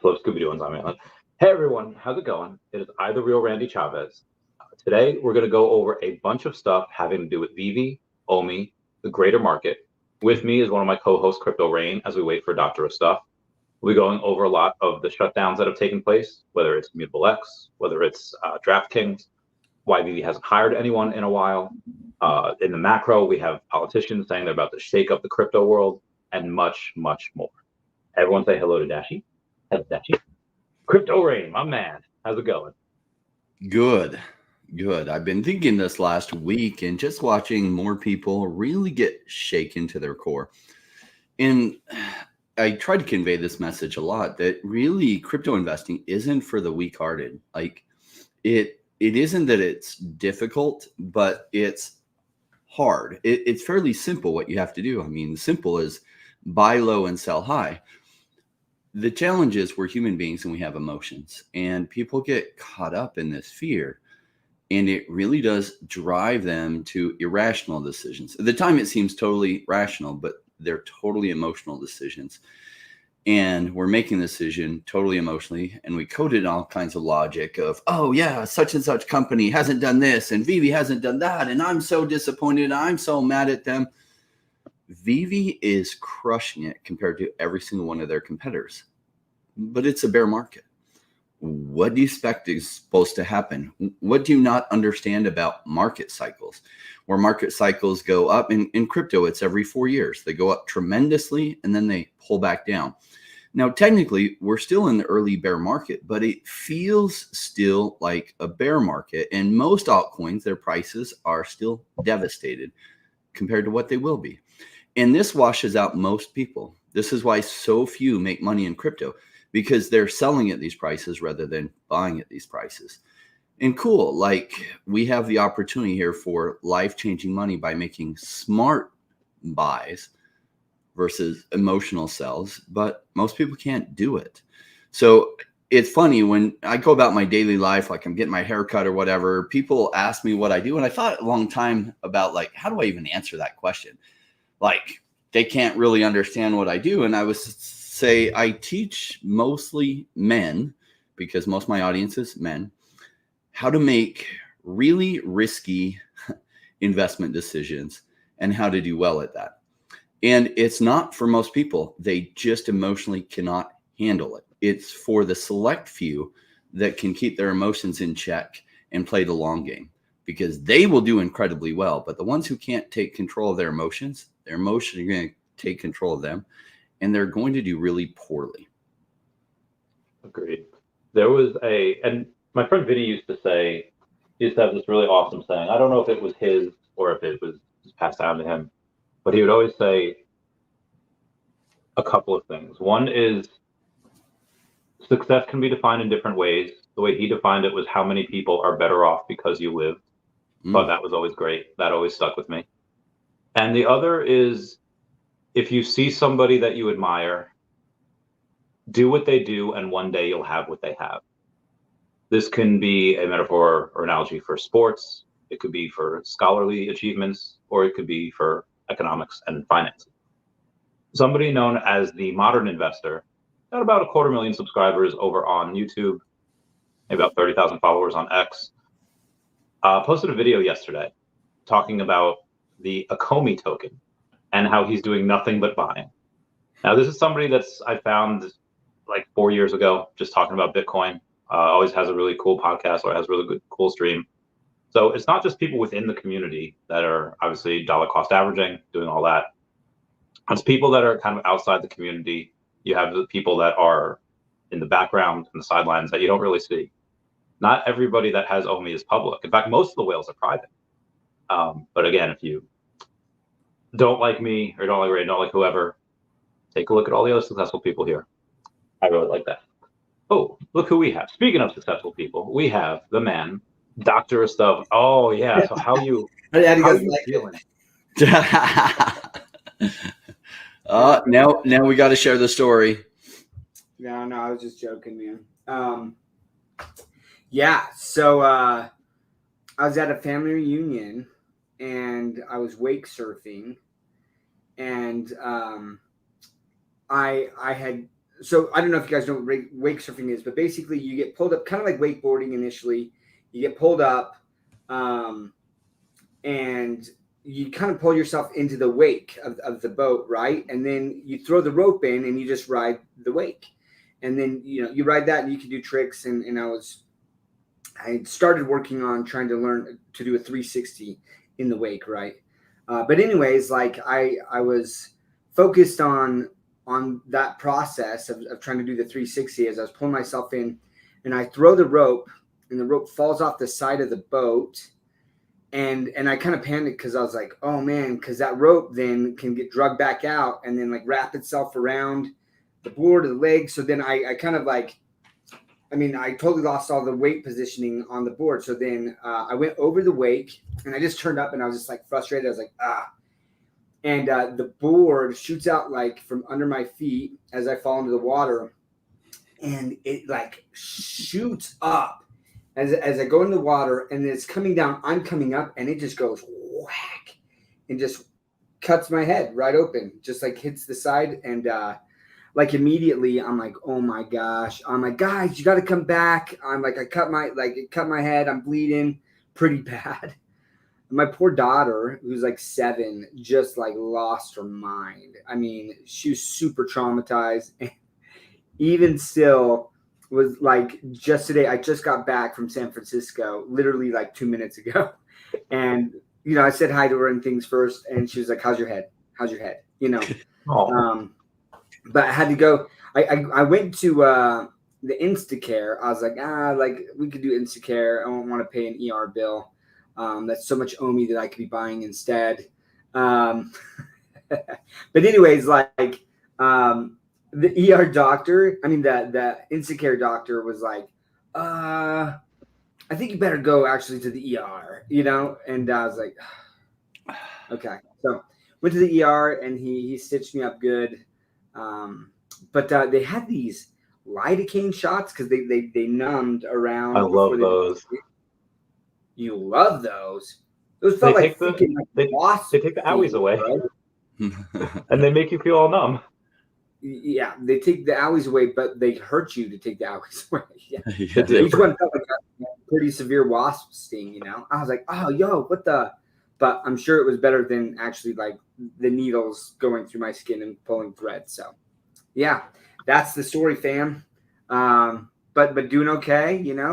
Hello, Scooby-Doo and Zombie Island. Hey everyone, how's it going? It is I, the real Randy Chavez. Today we're going to go over a bunch of stuff having to do with VeVe, OMI, the greater market. With me is one of my co-hosts, Crypto Rain, as we wait for Doctor of Stuff. We'll be going over a lot of the shutdowns that have taken place, whether it's Mutable X, whether it's DraftKings, why VeVe hasn't hired anyone in a while. In the macro, we have politicians saying they're about to shake up the crypto world, and much, much more. Everyone say hello to Dashi. Hello, Dashi. Crypto Rain, my man. How's it going? Good. I've been thinking this last week and just watching more people really get shaken to their core. And I try to convey this message a lot that really crypto investing isn't for the weak-hearted. Like it isn't that it's difficult, but it's hard. It's fairly simple what you have to do. I mean, simple is buy low and sell high. The challenge is we're human beings and we have emotions, and people get caught up in this fear, and it really does drive them to irrational decisions. At the time, it seems totally rational, but they're totally emotional decisions. And we're making the decision totally emotionally, and we coded all kinds of logic of, oh yeah, such and such company hasn't done this, and VeVe hasn't done that, and I'm so disappointed, I'm so mad at them. VeVe is crushing it compared to every single one of their competitors, but it's a bear market. What do you expect is supposed to happen? What do you not understand about market cycles? Where market cycles go up in crypto, it's every 4 years. They go up tremendously and then they pull back down. Now, technically, we're still in the early bear market, but it feels still like a bear market. And most altcoins, their prices are still devastated compared to what they will be. And this washes out most people. This is why so few make money in crypto, because they're selling at these prices rather than buying at these prices. And cool, like we have the opportunity here for life-changing money by making smart buys versus emotional sells, but most people can't do it. So it's funny when I go about my daily life, like I'm getting my hair cut or whatever, people ask me what I do. And I thought a long time about like, how do I even answer that question? Like they can't really understand what I do. And I was say I teach mostly men, because most of my audience is men, how to make really risky investment decisions and how to do well at that. And it's not for most people. They just emotionally cannot handle it. It's for the select few that can keep their emotions in check and play the long game, because they will do incredibly well. But the ones who can't take control of their emotions are going to take control of them, and they're going to do really poorly. Agreed. There was and my friend Vinny used to have this really awesome saying. I don't know if it was his or if it was just passed down to him, but he would always say a couple of things. One is success can be defined in different ways. The way he defined it was how many people are better off because you lived. Thought that was always great. That always stuck with me. And the other is, if you see somebody that you admire, do what they do, and one day you'll have what they have. This can be a metaphor or analogy for sports. It could be for scholarly achievements, or it could be for economics and finance. Somebody known as the Modern Investor, got about 250,000 subscribers over on YouTube, maybe about 30,000 followers on X, posted a video yesterday talking about the Ecomi token and how he's doing nothing but buying. Now, this is somebody I found like 4 years ago, just talking about Bitcoin. Always has a really cool podcast, or has a really good, cool stream. So it's not just people within the community that are obviously dollar cost averaging, doing all that. It's people that are kind of outside the community. You have the people that are in the background and the sidelines that you don't really see. Not everybody that has OMI is public. In fact, most of the whales are private. But again, if you don't like me or don't like Ray, don't like whoever, take a look at all the other successful people here. I really like that. Oh, look who we have. Speaking of successful people, we have the man, Doctor of Stuff. Oh yeah. So how you feeling? Now we got to share the story. No, I was just joking, man. Yeah. So I was at a family reunion and I was wake surfing, and I had so I don't know if you guys know what wake surfing is, but basically you get pulled up, kind of like wakeboarding initially. You get pulled up, and you kind of pull yourself into the wake of the boat, right? And then you throw the rope in and you just ride the wake. And then, you ride that and you can do tricks. And I started working on trying to learn to do a 360 in the wake, right? But anyways, like I was focused on that process of trying to do the 360 as I was pulling myself in, and I throw the rope and the rope falls off the side of the boat. And I kind of panicked because I was like, oh man, because that rope then can get dragged back out and then like wrap itself around the board or the leg. So then I kind of like, I totally lost all the weight positioning on the board. So then I went over the wake and I just turned up and I was just like frustrated. I was like, And the board shoots out like from under my feet as I fall into the water. And it like shoots up as I go in the water, and it's coming down. I'm coming up and it just goes whack and just cuts my head right open, just like hits the side. And like immediately I'm like, oh my gosh. I'm like, guys, you got to come back. I'm like, it cut my head. I'm bleeding pretty bad. My poor daughter, who's like 7, just like lost her mind. She was super traumatized. And even still was like, just today, I just got back from San Francisco, literally like 2 minutes ago. And, I said hi to her and things first. And she was like, how's your head? How's your head? But I had to go. I went to the Instacare. I was like, we could do Instacare. I don't want to pay an ER bill. That's so much OMI that I could be buying instead. But anyways, like the ER doctor, the Instacare doctor was like, I think you better go actually to the ER, And I was like, okay. So went to the ER and he stitched me up good. But they had these lidocaine shots because they numbed around. I love those. You love those. Those felt like freaking they take the owies away, right? And they make you feel all numb. Yeah, they take the owies away, but they hurt you to take the owies away. Yeah. Yeah. Each one felt like a pretty severe wasp sting, I was like, oh, yo, what the? But I'm sure it was better than actually like the needles going through my skin and pulling thread. So, yeah, that's the story, fam. But doing okay, and I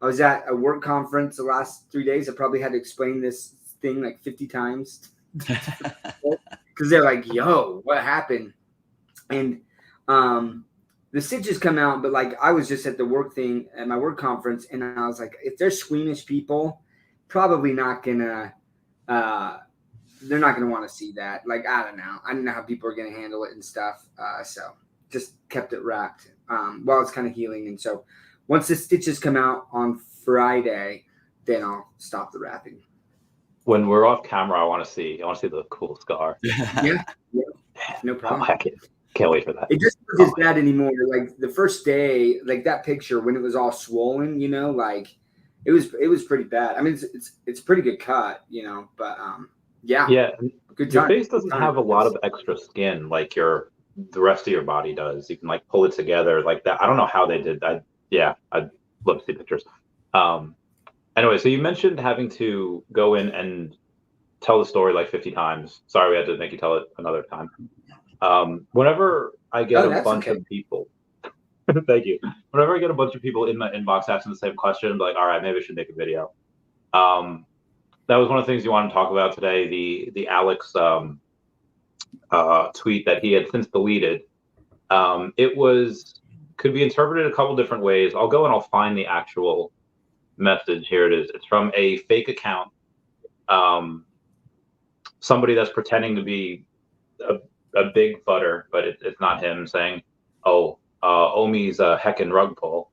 was at a work conference the last 3 days. I probably had to explain this thing like 50 times because they're like, yo, what happened? And the stitches come out, but like I was just at the work thing at my work conference, and I was like, if they're squeamish people, probably not gonna they're not gonna want to see that. Like, I don't know how people are gonna handle it and stuff. So just kept it wrapped while it's kind of healing. And so once the stitches come out on Friday, then I'll stop the wrapping. When we're off camera, I want to see the cool scar. Yeah, no problem. I can't wait for that. It just isn't as bad anymore. Like the first day, like that picture when it was all swollen, like it was pretty bad. It's a pretty good cut, but yeah. Good time. Your face doesn't have a lot of extra skin like the rest of your body does. You can like pull it together like that. I don't know how they did that. Yeah, I'd love to see pictures. Anyway, so you mentioned having to go in and tell the story like 50 times. Sorry, we had to make you tell it another time. Whenever I get a bunch of people, thank you. Whenever I get a bunch of people in my inbox asking the same question, I'm like, all right, maybe I should make a video. That was one of the things you wanted to talk about today, the Alex tweet that he had since deleted. It could be interpreted a couple different ways. I'll go and I'll find the actual message. Here it is. It's from a fake account. Somebody that's pretending to be a big futter, but it's not him, saying, OMI's a heckin' rug pull.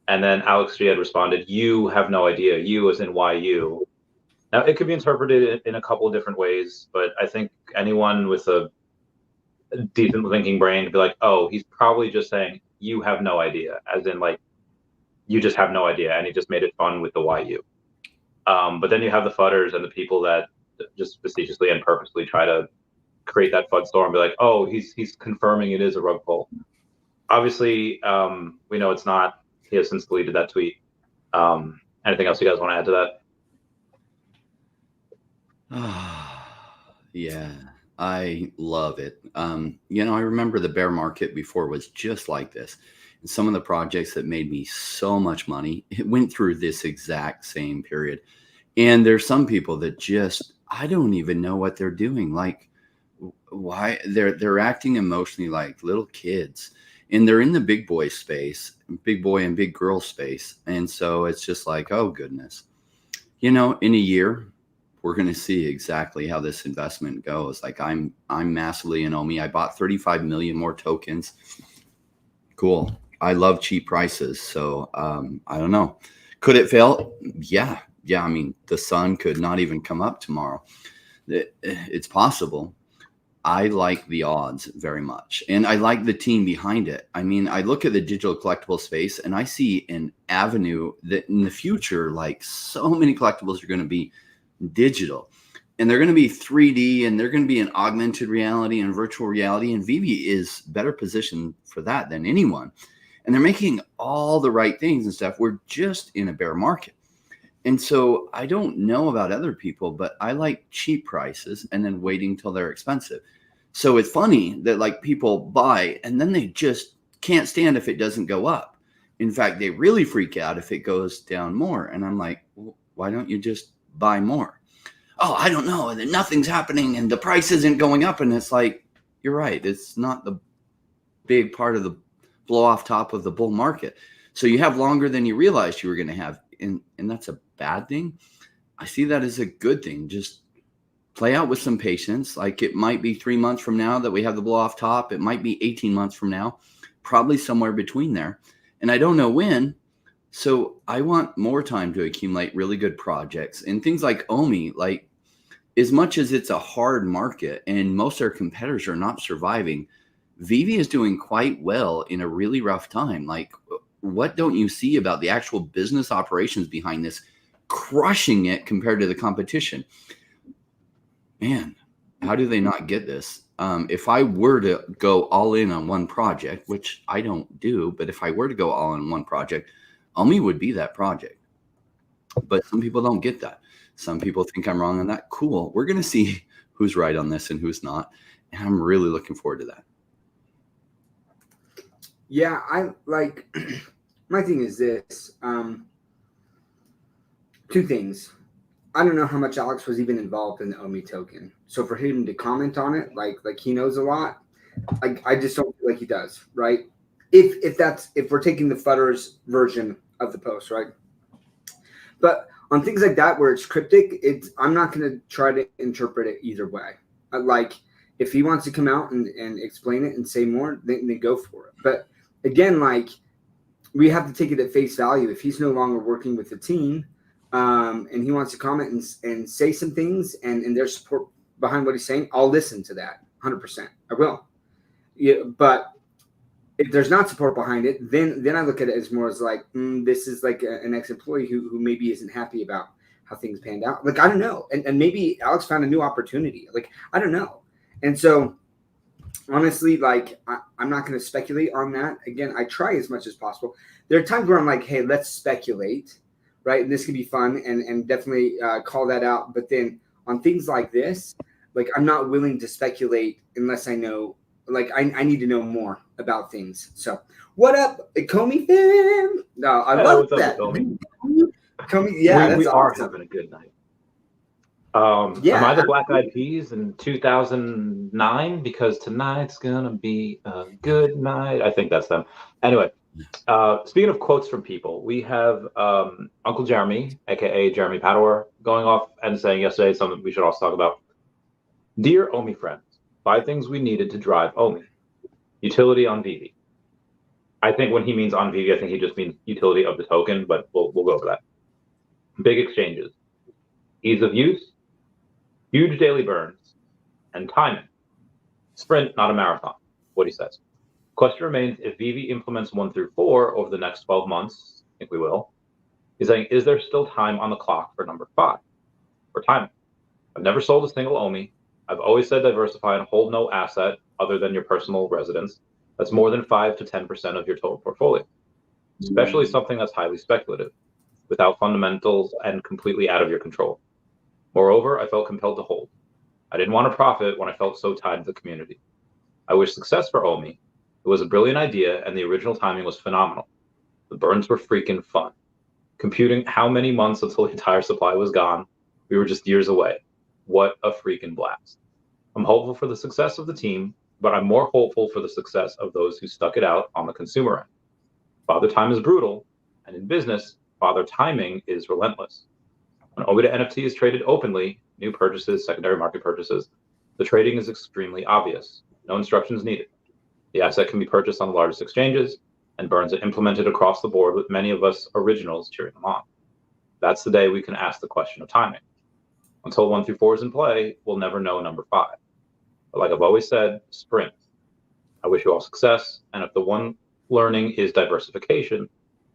And then Alex G had responded, you have no idea. You as in YU. Now, it could be interpreted in a couple of different ways, but I think anyone with a decent thinking brain would be like, oh, he's probably just saying, you have no idea, as in like, you just have no idea, and he just made it fun with the YU. But then you have the fudders and the people that just facetiously and purposely try to create that FUD store and be like, oh, he's confirming it is a rug pull. obviously, we know it's not. He has since deleted that tweet. Anything else you guys want to add to that? Yeah, I love it. You know, I remember the bear market before was just like this. And some of the projects that made me so much money, it went through this exact same period. And there's some people that just, I don't even know what they're doing. Like, why they're acting emotionally like little kids, and they're in the big boy space, big boy and big girl space. And so it's just like, oh goodness, you know, in a year, we're going to see exactly how this investment goes. Like I'm massively in OMI. I bought 35 million more tokens. Cool. I love cheap prices. So I don't know. Could it fail? Yeah. I mean, the sun could not even come up tomorrow. It's possible. I like the odds very much. And I like the team behind it. I mean, I look at the digital collectible space and I see an avenue that in the future, like so many collectibles are going to be digital, and they're going to be 3D, and they're going to be in augmented reality and virtual reality. And VeVe is better positioned for that than anyone. And they're making all the right things and stuff. We're just in a bear market. And so I don't know about other people, but I like cheap prices and then waiting till they're expensive. So it's funny that like people buy and then they just can't stand if it doesn't go up. In fact, they really freak out if it goes down more. And I'm like, well, why don't you just buy more? Oh, I don't know. And nothing's happening and the price isn't going up. And it's like, you're right. It's not the big part of the blow off top of the bull market. So you have longer than you realized you were going to have. And that's a bad thing. I see that as a good thing. Just play out with some patience. Like it might be 3 months from now that we have the blow off top. It might be 18 months from now, probably somewhere between there. And I don't know when. So I want more time to accumulate really good projects and things like OMI. Like as much as it's a hard market and most of our competitors are not surviving, VeVe is doing quite well in a really rough time. Like what don't you see about the actual business operations behind this, crushing it compared to the competition? Man, how do they not get this? If I were to go all in on one project, which I don't do, but if I were to go all in one project, OMI would be that project. But some people don't get that. Some people think I'm wrong on that. Cool. We're going to see who's right on this and who's not. And I'm really looking forward to that. Yeah, I like, my thing is this, two things. I don't know how much Alex was even involved in the OMI token. So for him to comment on it, like he knows a lot, I just don't feel like he does, right? If we're taking the Futter's version of the post, right? But on things like that where it's cryptic, I'm not going to try to interpret it either way. Like if he wants to come out and explain it and say more, then go for it. But again, like we have to take it at face value. If he's no longer working with the team, and he wants to comment and say some things and there's support behind what he's saying, I'll listen to that 100%. I will. Yeah, but if there's not support behind it, then I look at it as more as like, this is like an ex-employee who maybe isn't happy about how things panned out. Like, I don't know. And maybe Alex found a new opportunity. Like, I don't know. And so honestly, like, I'm not going to speculate on that. Again, I try as much as possible. There are times where I'm like, hey, let's speculate. Right. And this can be fun and definitely call that out. But then on things like this, like I'm not willing to speculate unless I know, like I need to know more about things. So what up, Ecomi fam? No, I love that. Ecomi, yeah, we are awesome. having a good night. Yeah. Am I the Black Eyed Peas in 2009? Because tonight's gonna be a good night. I think that's them. Anyway. Speaking of quotes from people, we have Uncle Jeremy, aka Jeremy Pador, going off and saying yesterday something we should also talk about. Dear OMI friends, 5 things we needed to drive OMI. Utility on VeVe. I think when he means on VeVe, I think he just means utility of the token, but we'll go over that. Big exchanges, ease of use, huge daily burns, and timing. Sprint, not a marathon. What he says. Question remains, if VeVe implements 1 through 4 over the next 12 months, I think we will, he's saying, is there still time on the clock for number 5? For timing. I've never sold a single OMI. I've always said diversify and hold no asset other than your personal residence. That's more than 5 to 10% of your total portfolio, especially something that's highly speculative, without fundamentals and completely out of your control. Moreover, I felt compelled to hold. I didn't want to profit when I felt so tied to the community. I wish success for OMI. It was a brilliant idea, and the original timing was phenomenal. The burns were freaking fun. Computing how many months until the entire supply was gone, we were just years away. What a freaking blast. I'm hopeful for the success of the team, but I'm more hopeful for the success of those who stuck it out on the consumer end. Father time is brutal, and in business, father timing is relentless. When OMI NFT is traded openly, new purchases, secondary market purchases, the trading is extremely obvious. No instructions needed. The asset can be purchased on the largest exchanges, and burns are implemented across the board with many of us originals cheering them on. That's the day we can ask the question of timing. Until 1 through 4 is in play, we'll never know number 5. But like I've always said, sprint. I wish you all success, and if the one learning is diversification,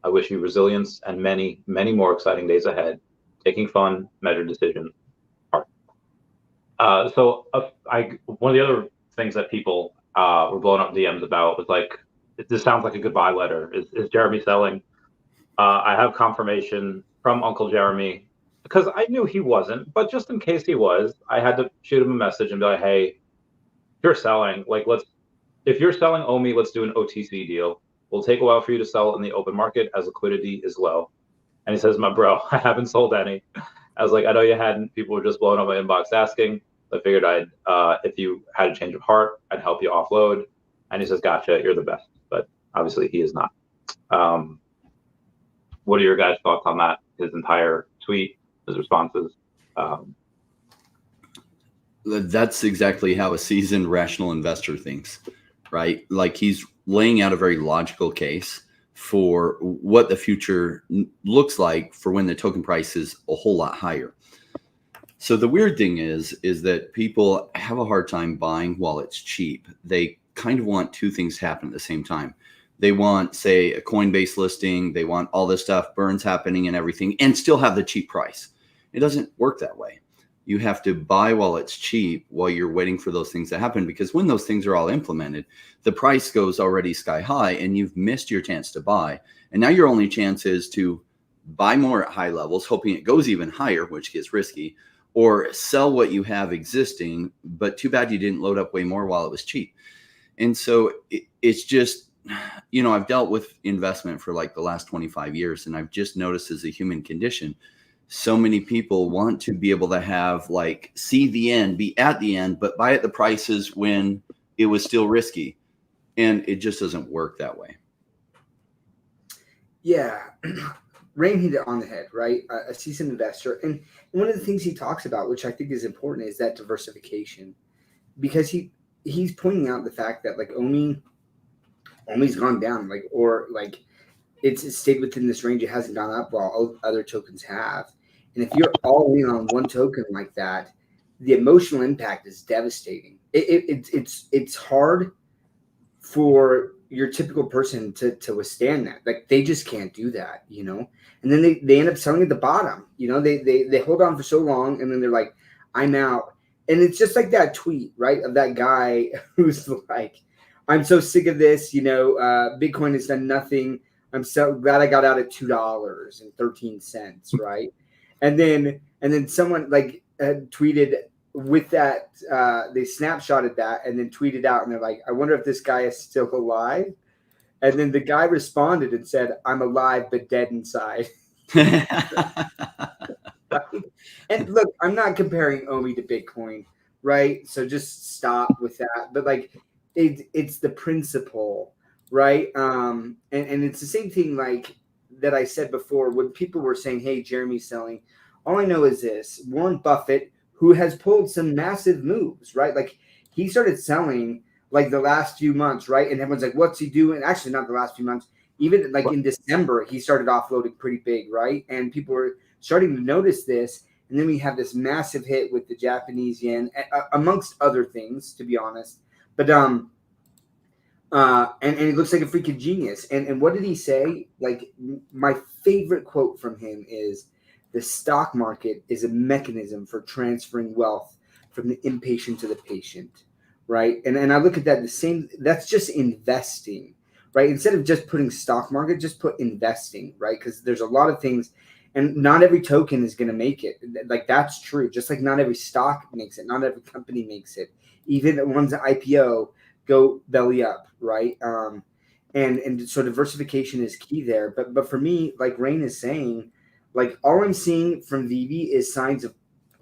I wish you resilience and many, many more exciting days ahead, taking fun, measured decisions. One of the other things that people were blowing up DMs about was like, this sounds like a goodbye letter. Is Jeremy selling? I have confirmation from Uncle Jeremy, because I knew he wasn't, but just in case he was, I had to shoot him a message and be like, hey, if you're selling, if you're selling OMI, let's do an OTC deal. We'll take a while for you to sell in the open market as liquidity is low. And he says, my bro, I haven't sold any. I was like, I know you hadn't. People were just blowing up my inbox asking. I figured if you had a change of heart, I'd help you offload. And he says, gotcha, you're the best. But obviously he is not. What are your guys' thoughts on that? His entire tweet, his responses? That's exactly how a seasoned rational investor thinks, right? Like, he's laying out a very logical case for what the future looks like for when the token price is a whole lot higher. So the weird thing is that people have a hard time buying while it's cheap. They kind of want two things to happen at the same time. They want, say, a Coinbase listing. They want all this stuff, burns happening and everything, and still have the cheap price. It doesn't work that way. You have to buy while it's cheap, while you're waiting for those things to happen, because when those things are all implemented, the price goes already sky high and you've missed your chance to buy. And now your only chance is to buy more at high levels, hoping it goes even higher, which gets risky, or sell what you have existing, but too bad you didn't load up way more while it was cheap. And so it's just, you know, I've dealt with investment for like the last 25 years, and I've just noticed as a human condition, so many people want to be able to have, like, see the end, be at the end, but buy at the prices when it was still risky. And it just doesn't work that way. Yeah. Rain hit it on the head, right? A seasoned investor. And one of the things he talks about, which I think is important, is that diversification, because he's pointing out the fact that, like, OMI's gone down, it's stayed within this range. It hasn't gone up while other tokens have. And if you're all in on one token like that, the emotional impact is devastating. It's hard for your typical person to withstand that. Like, they just can't do that, you know? And then they end up selling at the bottom. You know, they hold on for so long, and then they're like, I'm out. And it's just like that tweet, right, of that guy who's like, I'm so sick of this, you know, Bitcoin has done nothing. I'm so glad I got out at $2.13, right? And then someone tweeted with that, they snapshotted that and then tweeted out, and they're like, I wonder if this guy is still alive. And then the guy responded and said, I'm alive but dead inside. Right? And look, I'm not comparing OMI to Bitcoin, right? So just stop with that. But like, it's the principle, right? And it's the same thing like that I said before when people were saying, hey, Jeremy's selling. All I know is this: Warren Buffett, who has pulled some massive moves, right? Like, he started selling like the last few months, right? And everyone's like, what's he doing? Actually, not the last few months. Even like in December, he started offloading pretty big, right? And people were starting to notice this. And then we have this massive hit with the Japanese yen, amongst other things, to be honest. But and he looks like a freaking genius. And what did he say? Like, my favorite quote from him is, the stock market is a mechanism for transferring wealth from the impatient to the patient, right? And I look at that the same. That's just investing, right? Instead of just putting stock market, just put investing, right? Because there's a lot of things, and not every token is going to make it. Like that's true. Just like not every stock makes it, not every company makes it. Even the ones that IPO go belly up, right? And so diversification is key there. But for me, like Rain is saying, like all I'm seeing from VeVe is signs of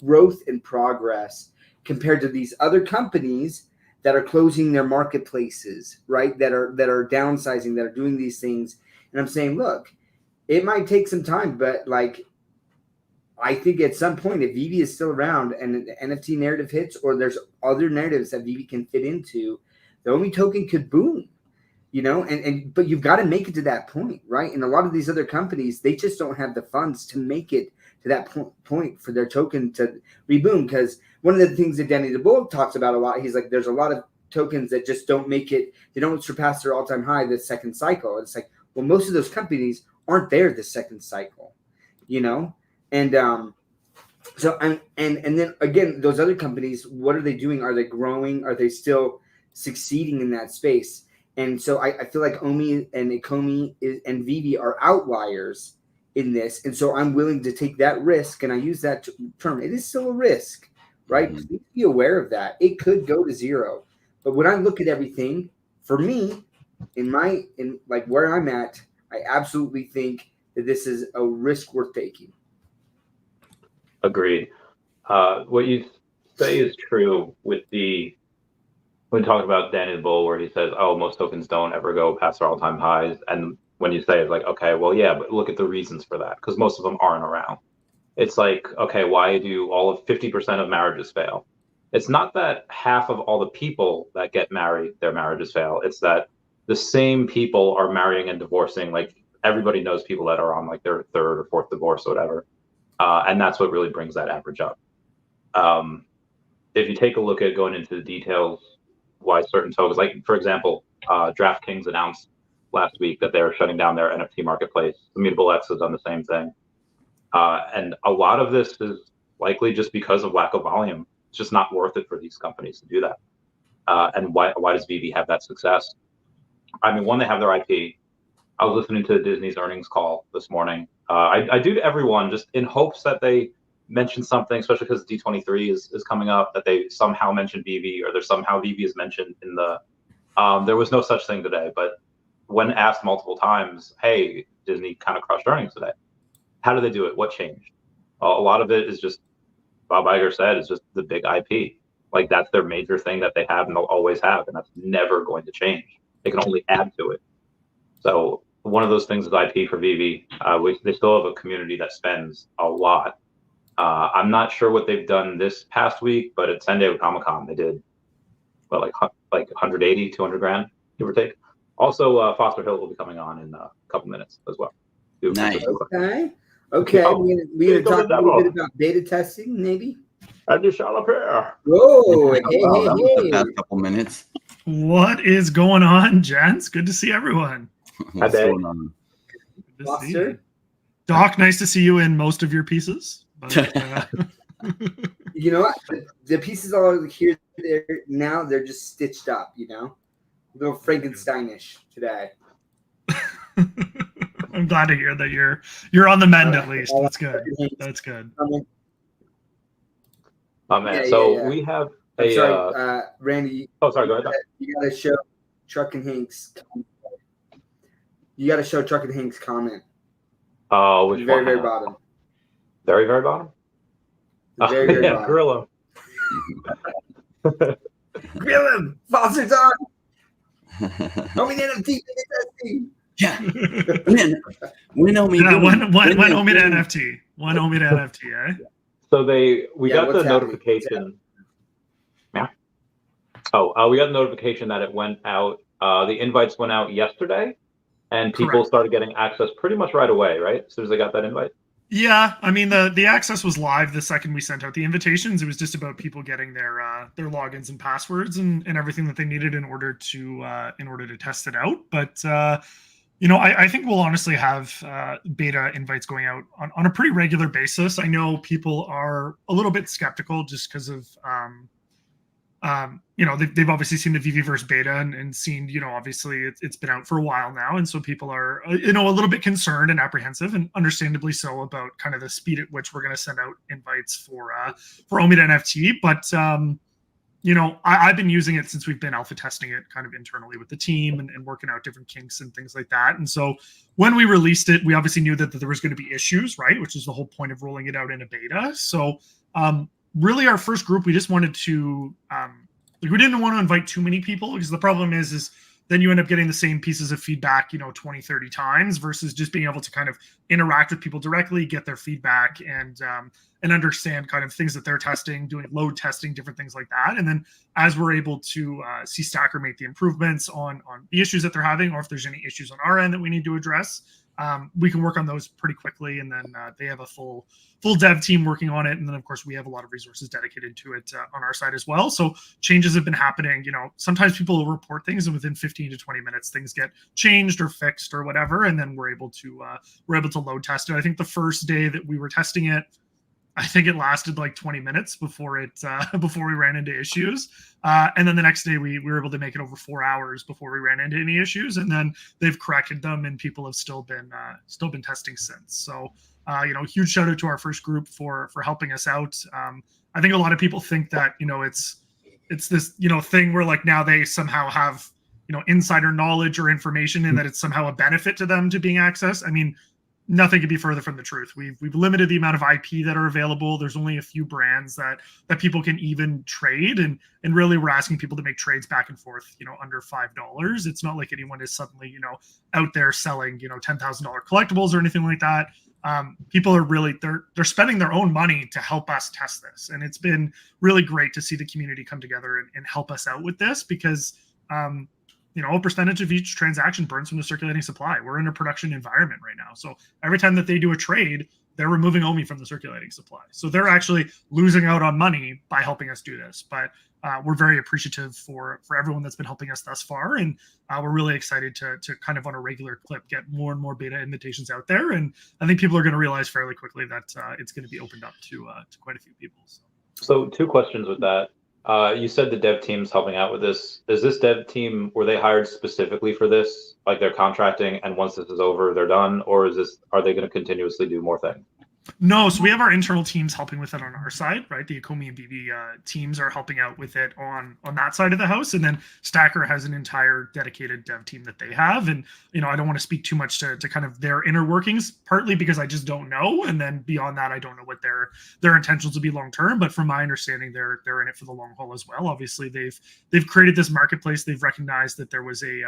growth and progress compared to these other companies that are closing their marketplaces, right? That are downsizing, that are doing these things. And I'm saying, look, it might take some time, but like I think at some point, if VeVe is still around and the NFT narrative hits, or there's other narratives that VeVe can fit into, the OMI token could boom. But you've got to make it to that point, right? And a lot of these other companies, they just don't have the funds to make it to that point for their token to reboom. Because one of the things that Danny DeBoer talks about a lot, he's like, there's a lot of tokens that just don't make it, they don't surpass their all-time high this second cycle. It's like, well, most of those companies aren't there this second cycle, And then again, those other companies, what are they doing? Are they growing? Are they still succeeding in that space? And so I feel like OMI and Ecomi and VeVe are outliers in this. And so I'm willing to take that risk. And I use that term. It is still a risk, right? Mm-hmm. Please be aware of that. It could go to zero. But when I look at everything, for me, in like where I'm at, I absolutely think that this is a risk worth taking. Agreed. What you say is true with when talking about Danny the Bull, where he says, oh, most tokens don't ever go past their all-time highs. And when you say it's like, okay, well, yeah, but look at the reasons for that, because most of them aren't around. It's like, okay, why do all of 50% of marriages fail? It's not that half of all the people that get married, their marriages fail. It's that the same people are marrying and divorcing. Like everybody knows people that are on like their third or fourth divorce or whatever. And that's what really brings that average up. If you take a look at going into the details, why certain tokens, like for example, DraftKings announced last week that they're shutting down their NFT marketplace. Immutable X has done the same thing. And a lot of this is likely just because of lack of volume. It's just not worth it for these companies to do that. And why does VeVe have that success? I mean, one, they have their IP. I was listening to Disney's earnings call this morning. I do to everyone just in hopes that they mention something, especially because D23 is coming up, that they somehow mention VeVe, or there's somehow VeVe is mentioned in the, there was no such thing today, but when asked multiple times, hey, Disney kind of crushed earnings today. How do they do it? What changed? A lot of it is just, Bob Iger said, is just the big IP. Like that's their major thing that they have and they'll always have, and that's never going to change. They can only add to it. So one of those things is IP for VeVe. They still have a community that spends a lot. I'm not sure what they've done this past week, but at San Diego Comic-Con, they did like 180, 200 grand, give or take. Also, Foster Hill will be coming on in a couple minutes as well. Nice. Okay. We're going to talk a little bit about beta testing, maybe. I just shot up here. Whoa, hey. The past couple minutes. What is going on, gents? Good to see everyone. What's going on? Foster? Doc, nice to see you in most of your pieces. But, you know what? The pieces are here there now. They're just stitched up, a little Frankensteinish today. I'm glad to hear that you're on the mend at least. That's good. That's good. Oh man, we have a. Sorry, Randy. Oh, sorry. Go ahead. You got to show Truck and Hanks. You got to show Truck and Hanks comment. Oh, which very, one? very bottom. Very, very bottom. Very, very bottom. Grill him. Grill him. Foster's on. OMI NFT. Yeah. When OMI to NFT. When OMI to NFT, eh? So we got the notification. Yeah. Oh, we got the notification that it went out. The invites went out yesterday, and people started getting access pretty much right away, right? As soon as they got that invite. Yeah, I mean the access was live the second we sent out the invitations. It was just about people getting their logins and passwords and everything that they needed in order to test it out. But I think we'll honestly have beta invites going out on a pretty regular basis. I know people are a little bit skeptical just because of they've obviously seen the VeVe beta and seen, obviously it's been out for a while now. And so people are, a little bit concerned and apprehensive, and understandably so, about kind of the speed at which we're going to send out invites for OMI NFT. But, I've been using it since we've been alpha testing it kind of internally with the team and working out different kinks and things like that. And so when we released it, we obviously knew that there was going to be issues, right? Which is the whole point of rolling it out in a beta. So really our first group, we just wanted to, we didn't want to invite too many people, because the problem is then you end up getting the same pieces of feedback, 20, 30 times, versus just being able to kind of interact with people directly, get their feedback, and understand kind of things that they're testing, doing load testing, different things like that. And then as we're able to see Stacker make the improvements on the issues that they're having, or if there's any issues on our end that we need to address, we can work on those pretty quickly. And then they have a full dev team working on it. And then, of course, we have a lot of resources dedicated to it on our side as well. So changes have been happening. Sometimes people will report things, and within 15 to 20 minutes, things get changed or fixed or whatever. And then we're able to load test it. I think the first day that we were testing it, I think it lasted like 20 minutes before we ran into issues. And then the next day we were able to make it over 4 hours before we ran into any issues. And then they've corrected them, and people have still been testing since. So, huge shout out to our first group for helping us out. I think a lot of people think that, it's this, thing where like now they somehow have, insider knowledge or information, and that it's somehow a benefit to them to being accessed. I mean, nothing could be further from the truth. We've limited the amount of IP that are available. There's only a few brands that people can even trade, and really we're asking people to make trades back and forth, under $5. It's not like anyone is suddenly, out there selling, $10,000 collectibles or anything like that. People are really, they're spending their own money to help us test this. And it's been really great to see the community come together and help us out with this, because, a percentage of each transaction burns from the circulating supply. We're in a production environment right now. So every time that they do a trade, they're removing OMI from the circulating supply. So they're actually losing out on money by helping us do this. But we're very appreciative for everyone that's been helping us thus far. And we're really excited to kind of on a regular clip get more and more beta invitations out there. And I think people are going to realize fairly quickly that it's going to be opened up to quite a few people. So 2 questions with that. You said the dev team's helping out with this. Is this dev team, were they hired specifically for this? Like they're contracting, and once this is over, they're done? Or are they going to continuously do more things? No, so we have our internal teams helping with it on our side, right? The Ecomi and VeVe teams are helping out with it on that side of the house, and then Stacker has an entire dedicated dev team that they have. And I don't want to speak too much to kind of their inner workings, partly because I just don't know, and then beyond that, I don't know what their intentions will be long term. But from my understanding, they're in it for the long haul as well. Obviously, they've created this marketplace. They've recognized that there was a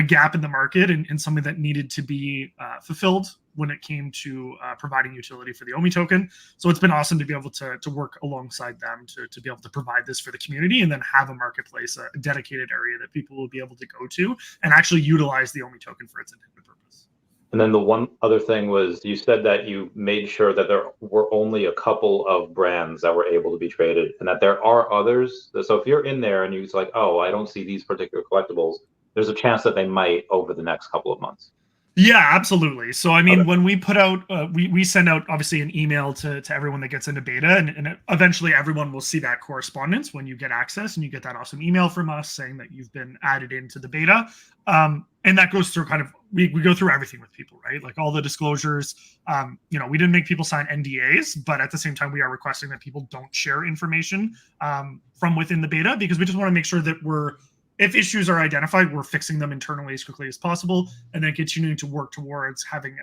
gap in the market and something that needed to be fulfilled when it came to providing utility for the OMI token. So it's been awesome to be able to work alongside them to be able to provide this for the community, and then have a marketplace, a dedicated area that people will be able to go to and actually utilize the OMI token for its intended purpose. And then the one other thing was, you said that you made sure that there were only a couple of brands that were able to be traded, and that there are others. So if you're in there and you're like, oh, I don't see these particular collectibles, there's a chance that they might over the next couple of months. Yeah, absolutely. So, I mean, when we put out, we send out obviously an email to everyone that gets into beta, and eventually everyone will see that correspondence when you get access, and you get that awesome email from us saying that you've been added into the beta. And that goes through kind of, we go through everything with people, right? Like all the disclosures, we didn't make people sign NDAs, but at the same time, we are requesting that people don't share information from within the beta, because we just want to make sure that if issues are identified, we're fixing them internally as quickly as possible, and then continuing to work towards having,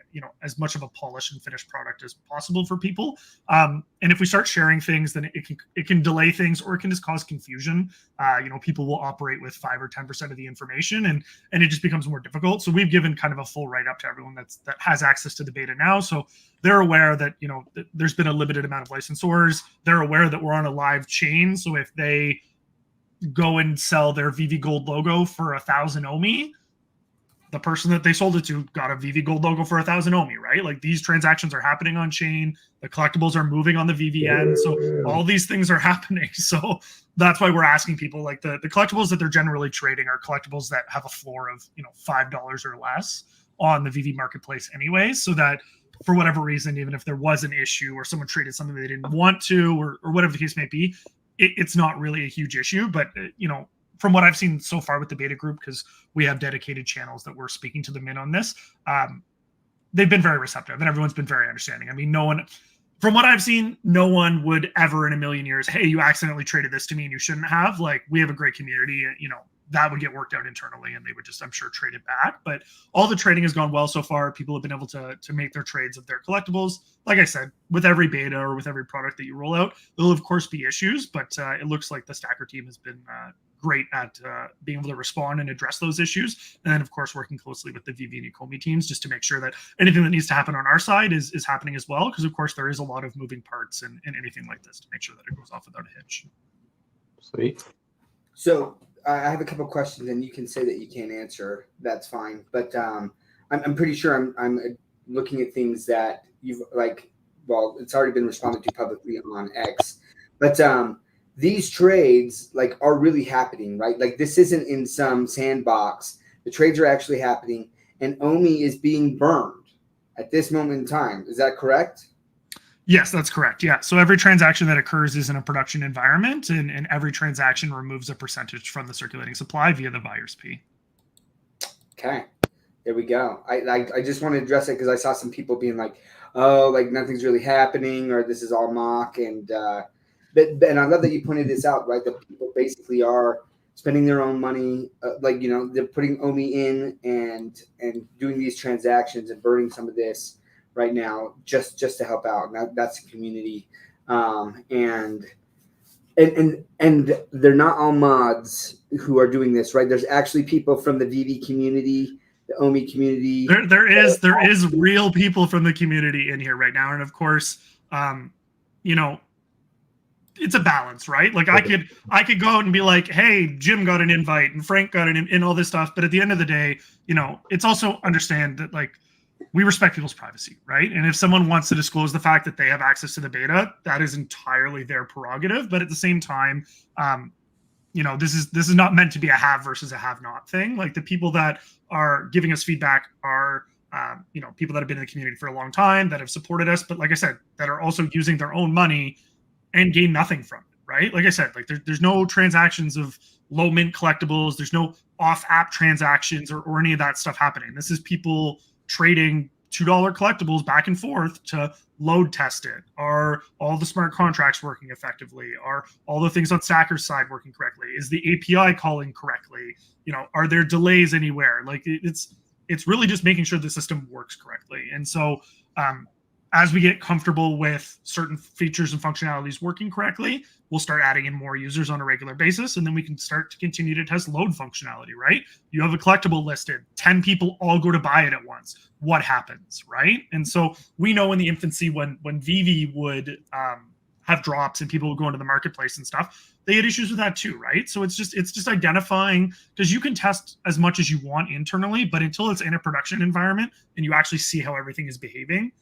as much of a polished and finished product as possible for people. And if we start sharing things, then it can delay things, or it can just cause confusion. People will operate with 5 or 10% of the information, and it just becomes more difficult. So we've given kind of a full write-up to everyone that has access to the beta now. So they're aware that, there's been a limited amount of licensors. They're aware that we're on a live chain. So if they go and sell their VeVe Gold logo for 1,000 OMI, the person that they sold it to got a VeVe Gold logo for 1,000 OMI, right? Like these transactions are happening on chain. The collectibles are moving on the VeVe end. So all these things are happening. So that's why we're asking people, like the collectibles that they're generally trading are collectibles that have a floor of, $5 or less on the VeVe marketplace anyway, so that for whatever reason, even if there was an issue or someone traded something they didn't want to, or whatever the case may be, it's not really a huge issue. But from what I've seen so far with the beta group, because we have dedicated channels that we're speaking to them in on this, they've been very receptive and everyone's been very understanding. I mean, no one, from what I've seen, no one would ever in a million years, hey, you accidentally traded this to me and you shouldn't have. Like, we have a great community, that would get worked out internally and they would just, I'm sure, trade it back. But all the trading has gone well so far. People have been able to make their trades of their collectibles. Like I said, with every beta or with every product that you roll out, there'll of course be issues, but it looks like the Stacker team has been great at being able to respond and address those issues. And then, of course, working closely with the VeVe and Ecomi teams just to make sure that anything that needs to happen on our side is happening as well. Because, of course, there is a lot of moving parts in anything like this to make sure that it goes off without a hitch. Sweet. So I have a couple questions, and you can say that you can't answer. That's fine. But I'm pretty sure I'm looking at things that you've it's already been responded to publicly on X. But these trades are really happening, right? Like, this isn't in some sandbox. The trades are actually happening, and OMI is being burned at this moment in time. Is that correct? Yes, that's correct. Yeah. So every transaction that occurs is in a production environment, and every transaction removes a percentage from the circulating supply via the buyer's P. Okay. There we go. I just want to address it because I saw some people being like, oh, nothing's really happening, or this is all mock. And I love that you pointed this out, right? That people basically are spending their own money, they're putting OMI in and doing these transactions and burning some of this right now just to help out. And that's the community. And they're not all mods who are doing this, right? There's actually people from the VeVe community, the OMI community. There is real people from the community in here right now. And of course, it's a balance, right? Like, I could go out and be like, hey, Jim got an invite and Frank got and all this stuff. But at the end of the day, it's also understand that we respect people's privacy, right? And if someone wants to disclose the fact that they have access to the beta, that is entirely their prerogative. But at the same time, this is not meant to be a have versus a have not thing. Like, the people that are giving us feedback are, people that have been in the community for a long time, that have supported us. But like I said, that are also using their own money and gain nothing from it, right? Like I said, there's no transactions of low mint collectibles. There's no off app transactions or any of that stuff happening. This is people trading $2 collectibles back and forth to load test it. Are all the smart contracts working effectively? Are all the things on Stacker's side working correctly? Is the API calling correctly? Are there delays anywhere? It's really just making sure the system works correctly. And so as we get comfortable with certain features and functionalities working correctly, we'll start adding in more users on a regular basis, and then we can start to continue to test load functionality, right? You have a collectible listed, 10 people all go to buy it at once. What happens, right? And so we know in the infancy when VeVe would have drops and people would go into the marketplace and stuff, they had issues with that too, right? So it's just identifying, because you can test as much as you want internally, but until it's in a production environment and you actually see how everything is behaving,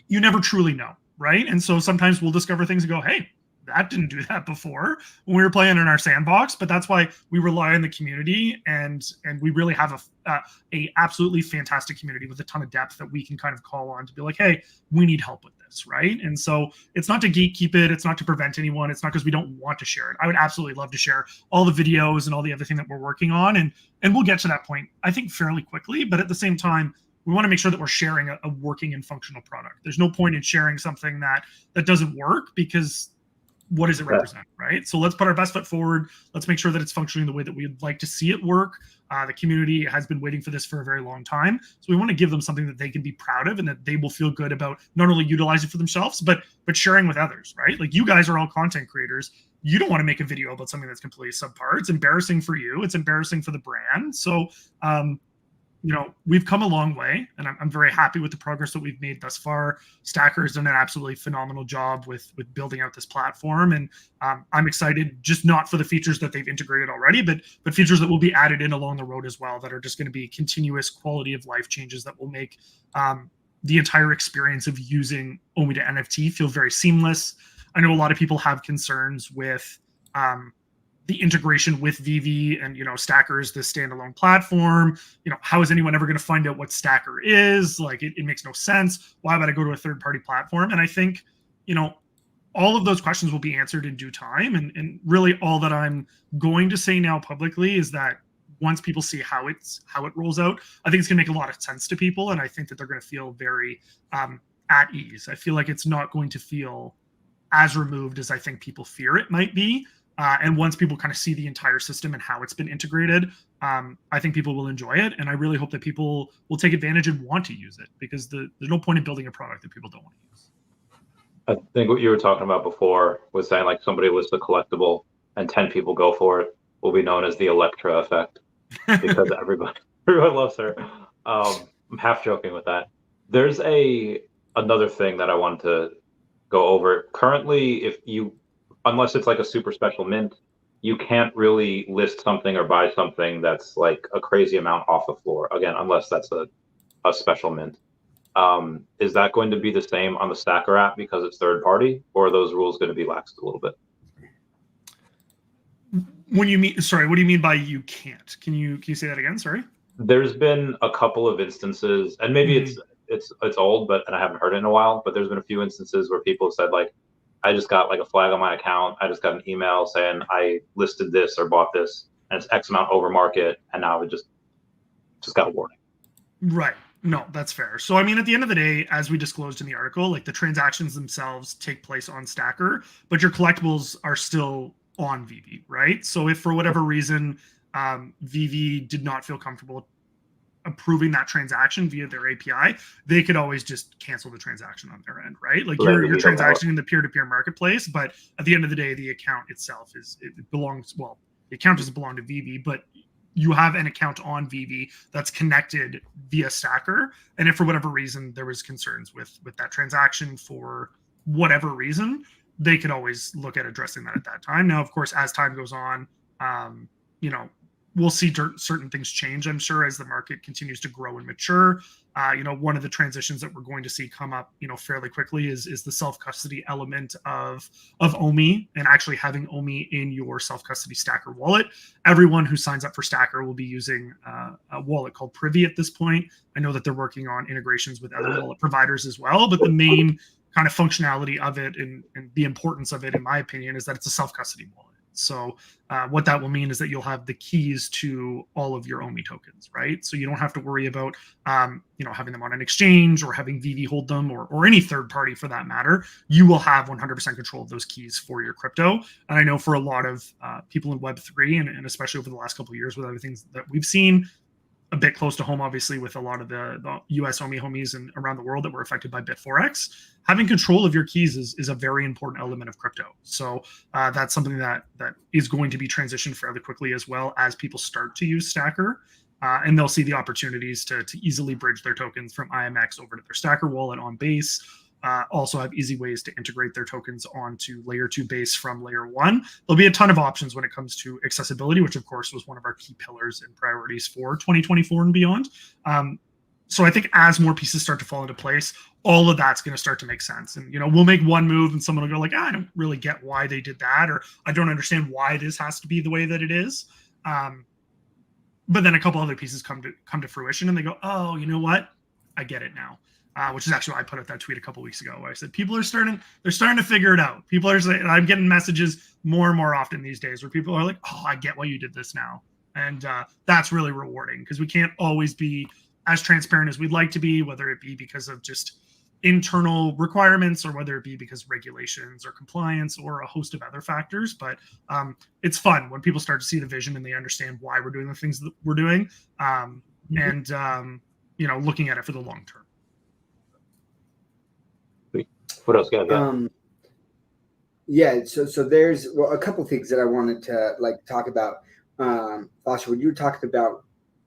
you never truly know, right? And so sometimes we'll discover things and go, hey, that didn't do that before when we were playing in our sandbox. But that's why we rely on the community, and we really have a absolutely fantastic community with a ton of depth that we can kind of call on to be like, hey, we need help with this, right? And so it's not to gatekeep it, it's not to prevent anyone, it's not because we don't want to share it. I would absolutely love to share all the videos and all the other thing that we're working on, and we'll get to that point, I think, fairly quickly. But at the same time, we want to make sure that we're sharing a working and functional product. There's no point in sharing something that doesn't work, because what does it represent, right? So let's put our best foot forward. Let's make sure that it's functioning the way that we'd like to see it work. The community has been waiting for this for a very long time. So we want to give them something that they can be proud of and that they will feel good about not only utilizing for themselves, but sharing with others, right? Like, you guys are all content creators. You don't want to make a video about something that's completely subpar. It's embarrassing for you. It's embarrassing for the brand. So, we've come a long way, and I'm very happy with the progress that we've made thus far. Stacker has done an absolutely phenomenal job with building out this platform, and I'm excited, just not for the features that they've integrated already, but features that will be added in along the road as well, that are just going to be continuous quality of life changes that will make the entire experience of using OMI to NFT feel very seamless. I know a lot of people have concerns with the integration with VeVe and, Stacker is the standalone platform. How is anyone ever going to find out what Stacker is? Like, it makes no sense. Why would I go to a third-party platform? And I think, all of those questions will be answered in due time. And really all that I'm going to say now publicly is that once people see how it rolls out, I think it's going to make a lot of sense to people. And I think that they're going to feel very at ease. I feel like it's not going to feel as removed as I think people fear it might be. And once people kind of see the entire system and how it's been integrated, I think people will enjoy it. And I really hope that people will take advantage and want to use it, because there's no point in building a product that people don't want to use. I think what you were talking about before was saying like somebody lists a collectible and 10 people go for it will be known as the Electra effect, because everyone loves her. I'm half joking with that. There's another thing that I wanted to go over. Currently, unless it's like a super special mint, you can't really list something or buy something that's like a crazy amount off the floor. Again, unless that's a special mint. Is that going to be the same on the Stacker app because it's third party, or are those rules going to be laxed a little bit? What do you mean by you can't? Can you say that again? Sorry. There's been a couple of instances, and maybe it's old, and I haven't heard it in a while, but there's been a few instances where people have said like, I just got like a flag on my account. I just got an email saying I listed this or bought this and it's X amount over market, and now it just got a warning. Right. No, that's fair. So, I mean, at the end of the day, as we disclosed in the article, like the transactions themselves take place on Stacker, but your collectibles are still on VeVe, right? So if for whatever reason VeVe did not feel comfortable approving that transaction via their API, they could always just cancel the transaction on their end, right? Like you're transacting in the peer-to-peer marketplace, but at the end of the day, the account itself the account doesn't belong to VeVe, but you have an account on VeVe that's connected via Stacker. And if for whatever reason there was concerns with that transaction for whatever reason, they could always look at addressing that at that time. Now, of course, as time goes on, we'll see certain things change, I'm sure, as the market continues to grow and mature. One of the transitions that we're going to see come up, fairly quickly is the self-custody element of OMI, and actually having OMI in your self-custody Stacker wallet. Everyone who signs up for Stacker will be using a wallet called Privy at this point. I know that they're working on integrations with other wallet providers as well, but the main kind of functionality of it and the importance of it, in my opinion, is that it's a self-custody wallet. So what that will mean is that you'll have the keys to all of your OMI tokens, right? So you don't have to worry about, having them on an exchange or having VeVe hold them or any third party for that matter. You will have 100% control of those keys for your crypto. And I know for a lot of people in Web3, and especially over the last couple of years with other things that we've seen, a bit close to home, obviously, with a lot of the US OMI homies and around the world that were affected by BitForex, having control of your keys is a very important element of crypto. So that's something that is going to be transitioned fairly quickly as well as people start to use Stacker. And they'll see the opportunities to easily bridge their tokens from IMX over to their Stacker wallet on Base. Also have easy ways to integrate their tokens onto layer 2 Base from layer 1. There'll be a ton of options when it comes to accessibility, which of course was one of our key pillars and priorities for 2024 and beyond. So I think as more pieces start to fall into place, all of that's going to start to make sense. And, we'll make one move and someone will go like, I don't really get why they did that, or I don't understand why this has to be the way that it is. But then a couple other pieces come to fruition and they go, oh, you know what? I get it now. Which is actually why I put out that tweet a couple weeks ago where I said they're starting to figure it out. People are saying, I'm getting messages more and more often these days where people are like, oh, I get why you did this now. And that's really rewarding, because we can't always be as transparent as we'd like to be, whether it be because of just internal requirements or whether it be because of regulations or compliance or a host of other factors. But it's fun when people start to see the vision and they understand why we're doing the things that we're doing, and looking at it for the long term. What else, guys? So there's a couple things that I wanted to talk about. Foster, when you were talking about,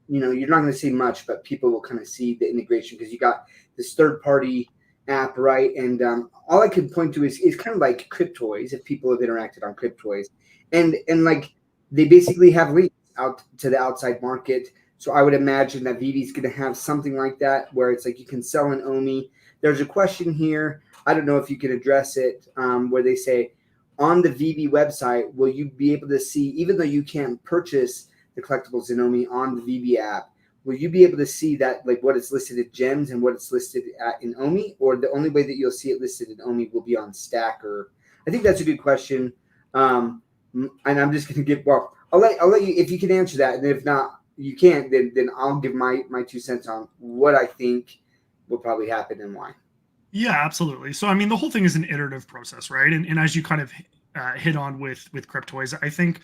you're not going to see much, but people will kind of see the integration because you got this third party app, right? And all I could point to is kind of like Cryptoys, if people have interacted on Cryptoys, and like they basically have leads out to the outside market. So I would imagine that VeVe is going to have something like that where it's like you can sell an OMI. There's a question here. I don't know if you can address it, where they say on the VeVe website, will you be able to see, even though you can't purchase the collectibles in OMI on the VeVe app, will you be able to see that, like what it's listed at Gems and what it's listed at in OMI, or the only way that you'll see it listed in OMI will be on Stacker I think that's a good question. And I'm just going to give, well, I'll let you, if you can answer that. And if not, you can't, then I'll give my 2 cents on what I think will probably happen and why. Yeah, absolutely. So, I mean, the whole thing is an iterative process, right? And as you kind of hit on with cryptoids, I think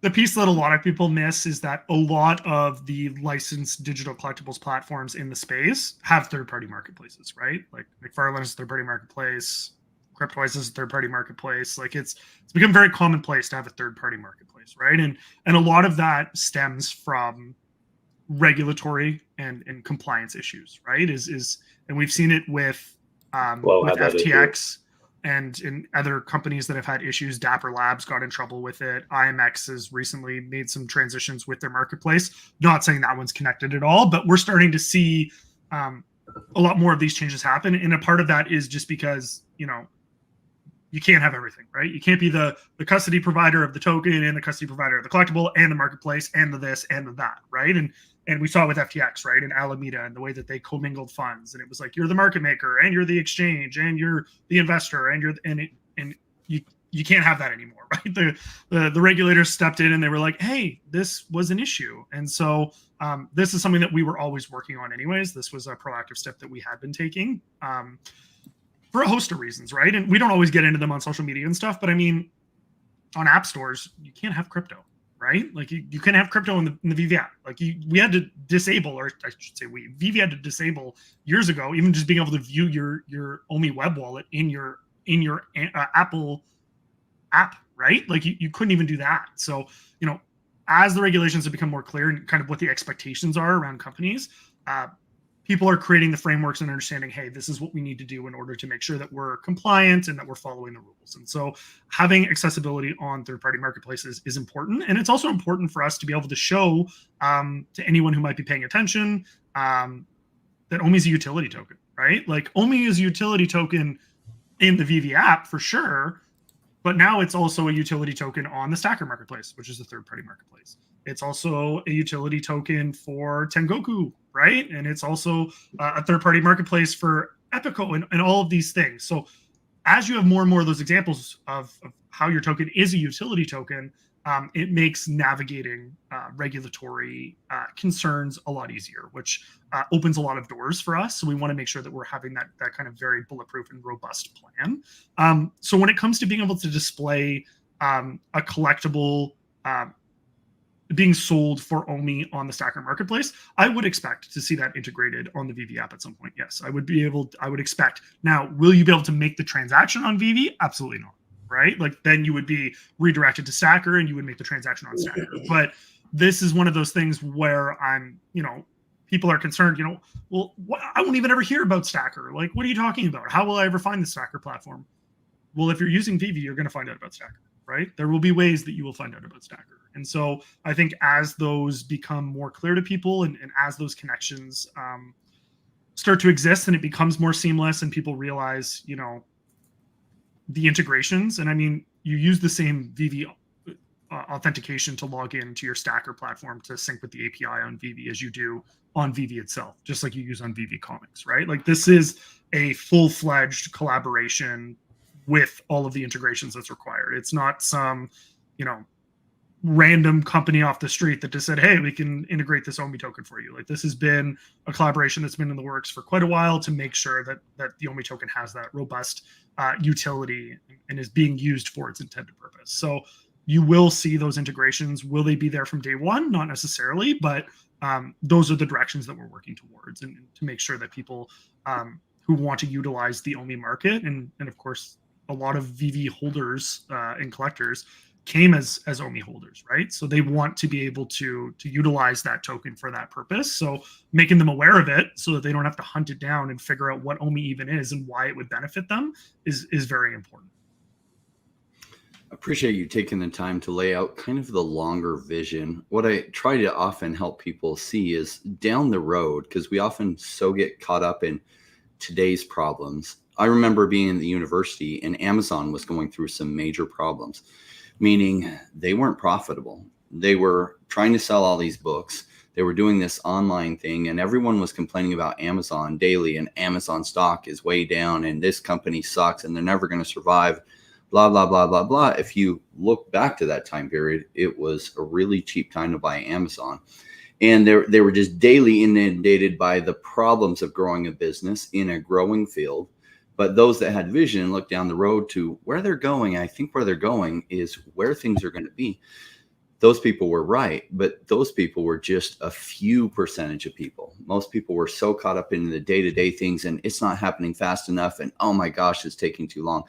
the piece that a lot of people miss is that a lot of the licensed digital collectibles platforms in the space have third-party marketplaces, right? Like McFarlane is a third-party marketplace, Cryptoids is a third-party marketplace. Like it's become very commonplace to have a third-party marketplace, right? And a lot of that stems from regulatory and compliance issues, right? And we've seen it with FTX and in other companies that have had issues. Dapper Labs got in trouble with it. IMX has recently made some transitions with their marketplace. Not saying that one's connected at all, but we're starting to see a lot more of these changes happen. And a part of that is just because, you can't have everything, right? You can't be the custody provider of the token and the custody provider of the collectible and the marketplace and the this and the that, right? And we saw it with FTX, right? And Alameda and the way that they commingled funds. And it was like, you're the market maker and you're the exchange and you're the investor and you can't have that anymore, right? The regulators stepped in and they were like, hey, this was an issue. And so this is something that we were always working on anyways. This was a proactive step that we had been taking for a host of reasons, right? And we don't always get into them on social media and stuff, but I mean, on app stores, you can't have crypto, right? Like you can have crypto in the VeVe app. Like we had to disable, or I should say VeVe had to disable years ago, even just being able to view your OMI web wallet in your Apple app, right? Like you couldn't even do that. So, as the regulations have become more clear and kind of what the expectations are around companies, people are creating the frameworks and understanding, hey, this is what we need to do in order to make sure that we're compliant and that we're following the rules. And so having accessibility on third-party marketplaces is important. And it's also important for us to be able to show to anyone who might be paying attention that OMI is a utility token, right? Like OMI is a utility token in the VeVe app for sure, but now it's also a utility token on the Stacker marketplace, which is a third-party marketplace. It's also a utility token for Tengoku, right? And it's also a third-party marketplace for Epico and all of these things. So as you have more and more of those examples of how your token is a utility token, it makes navigating regulatory concerns a lot easier, which opens a lot of doors for us. So we want to make sure that we're having that kind of very bulletproof and robust plan. So when it comes to being able to display a collectible being sold for OMI on the Stacker marketplace, I would expect to see that integrated on the VeVe app at some point. Yes, I would expect. Now, will you be able to make the transaction on VeVe? Absolutely not. Right? Like then you would be redirected to Stacker and you would make the transaction on Stacker. But this is one of those things where people are concerned, well, I won't even ever hear about Stacker. Like, what are you talking about? How will I ever find the Stacker platform? Well, if you're using VeVe, you're going to find out about Stacker, right? There will be ways that you will find out about Stacker. And so I think as those become more clear to people and as those connections start to exist and it becomes more seamless and people realize, the integrations, and I mean, you use the same VeVe authentication to log in to your Stacker platform to sync with the API on VeVe as you do on VeVe itself, just like you use on VeVe Comics, right? Like this is a full-fledged collaboration with all of the integrations that's required. It's not some, random company off the street that just said, hey, we can integrate this OMI token for you. Like this has been a collaboration that's been in the works for quite a while to make sure that the OMI token has that robust utility and is being used for its intended purpose. So you will see those integrations. Will they be there from day one? Not necessarily, but those are the directions that we're working towards and to make sure that people who want to utilize the OMI market and of course, a lot of VeVe holders and collectors came as OMI holders, right? So they want to be able to utilize that token for that purpose. So making them aware of it so that they don't have to hunt it down and figure out what OMI even is and why it would benefit them is very important. I appreciate you taking the time to lay out kind of the longer vision. What I try to often help people see is down the road, because we often so get caught up in today's problems. I remember being in the university and Amazon was going through some major problems, meaning they weren't profitable. They were trying to sell all these books. They were doing this online thing and everyone was complaining about Amazon daily and Amazon stock is way down and this company sucks and they're never going to survive. blah, blah, blah, blah, blah. If you look back to that time period, it was a really cheap time to buy Amazon. And they were just daily inundated by the problems of growing a business in a growing field. But those that had vision and looked down the road to where they're going, I think where they're going is where things are going to be. Those people were right, but those people were just a few percentage of people. Most people were so caught up in the day-to-day things and it's not happening fast enough and oh my gosh, it's taking too long,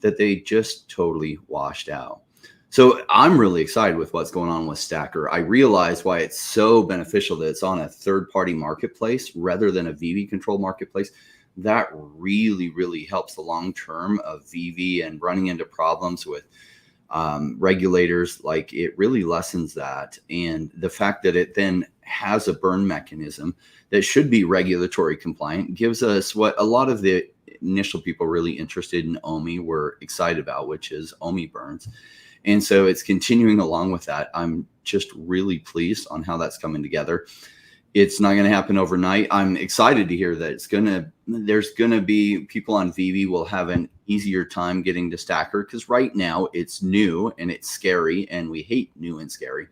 that they just totally washed out. So I'm really excited with what's going on with Stacker. I realize why it's so beneficial that it's on a third-party marketplace rather than a VeVe controlled marketplace. That really, really helps the long term of VeVe and running into problems with regulators. Like, it really lessens that. And the fact that it then has a burn mechanism that should be regulatory compliant gives us what a lot of the initial people really interested in OMI were excited about, which is OMI burns. And so it's continuing along with that. I'm just really pleased on how that's coming together. It's not going to happen overnight. I'm excited to hear that there's going to be people on VeVe will have an easier time getting to Stacker, because right now it's new and it's scary and we hate new and scary.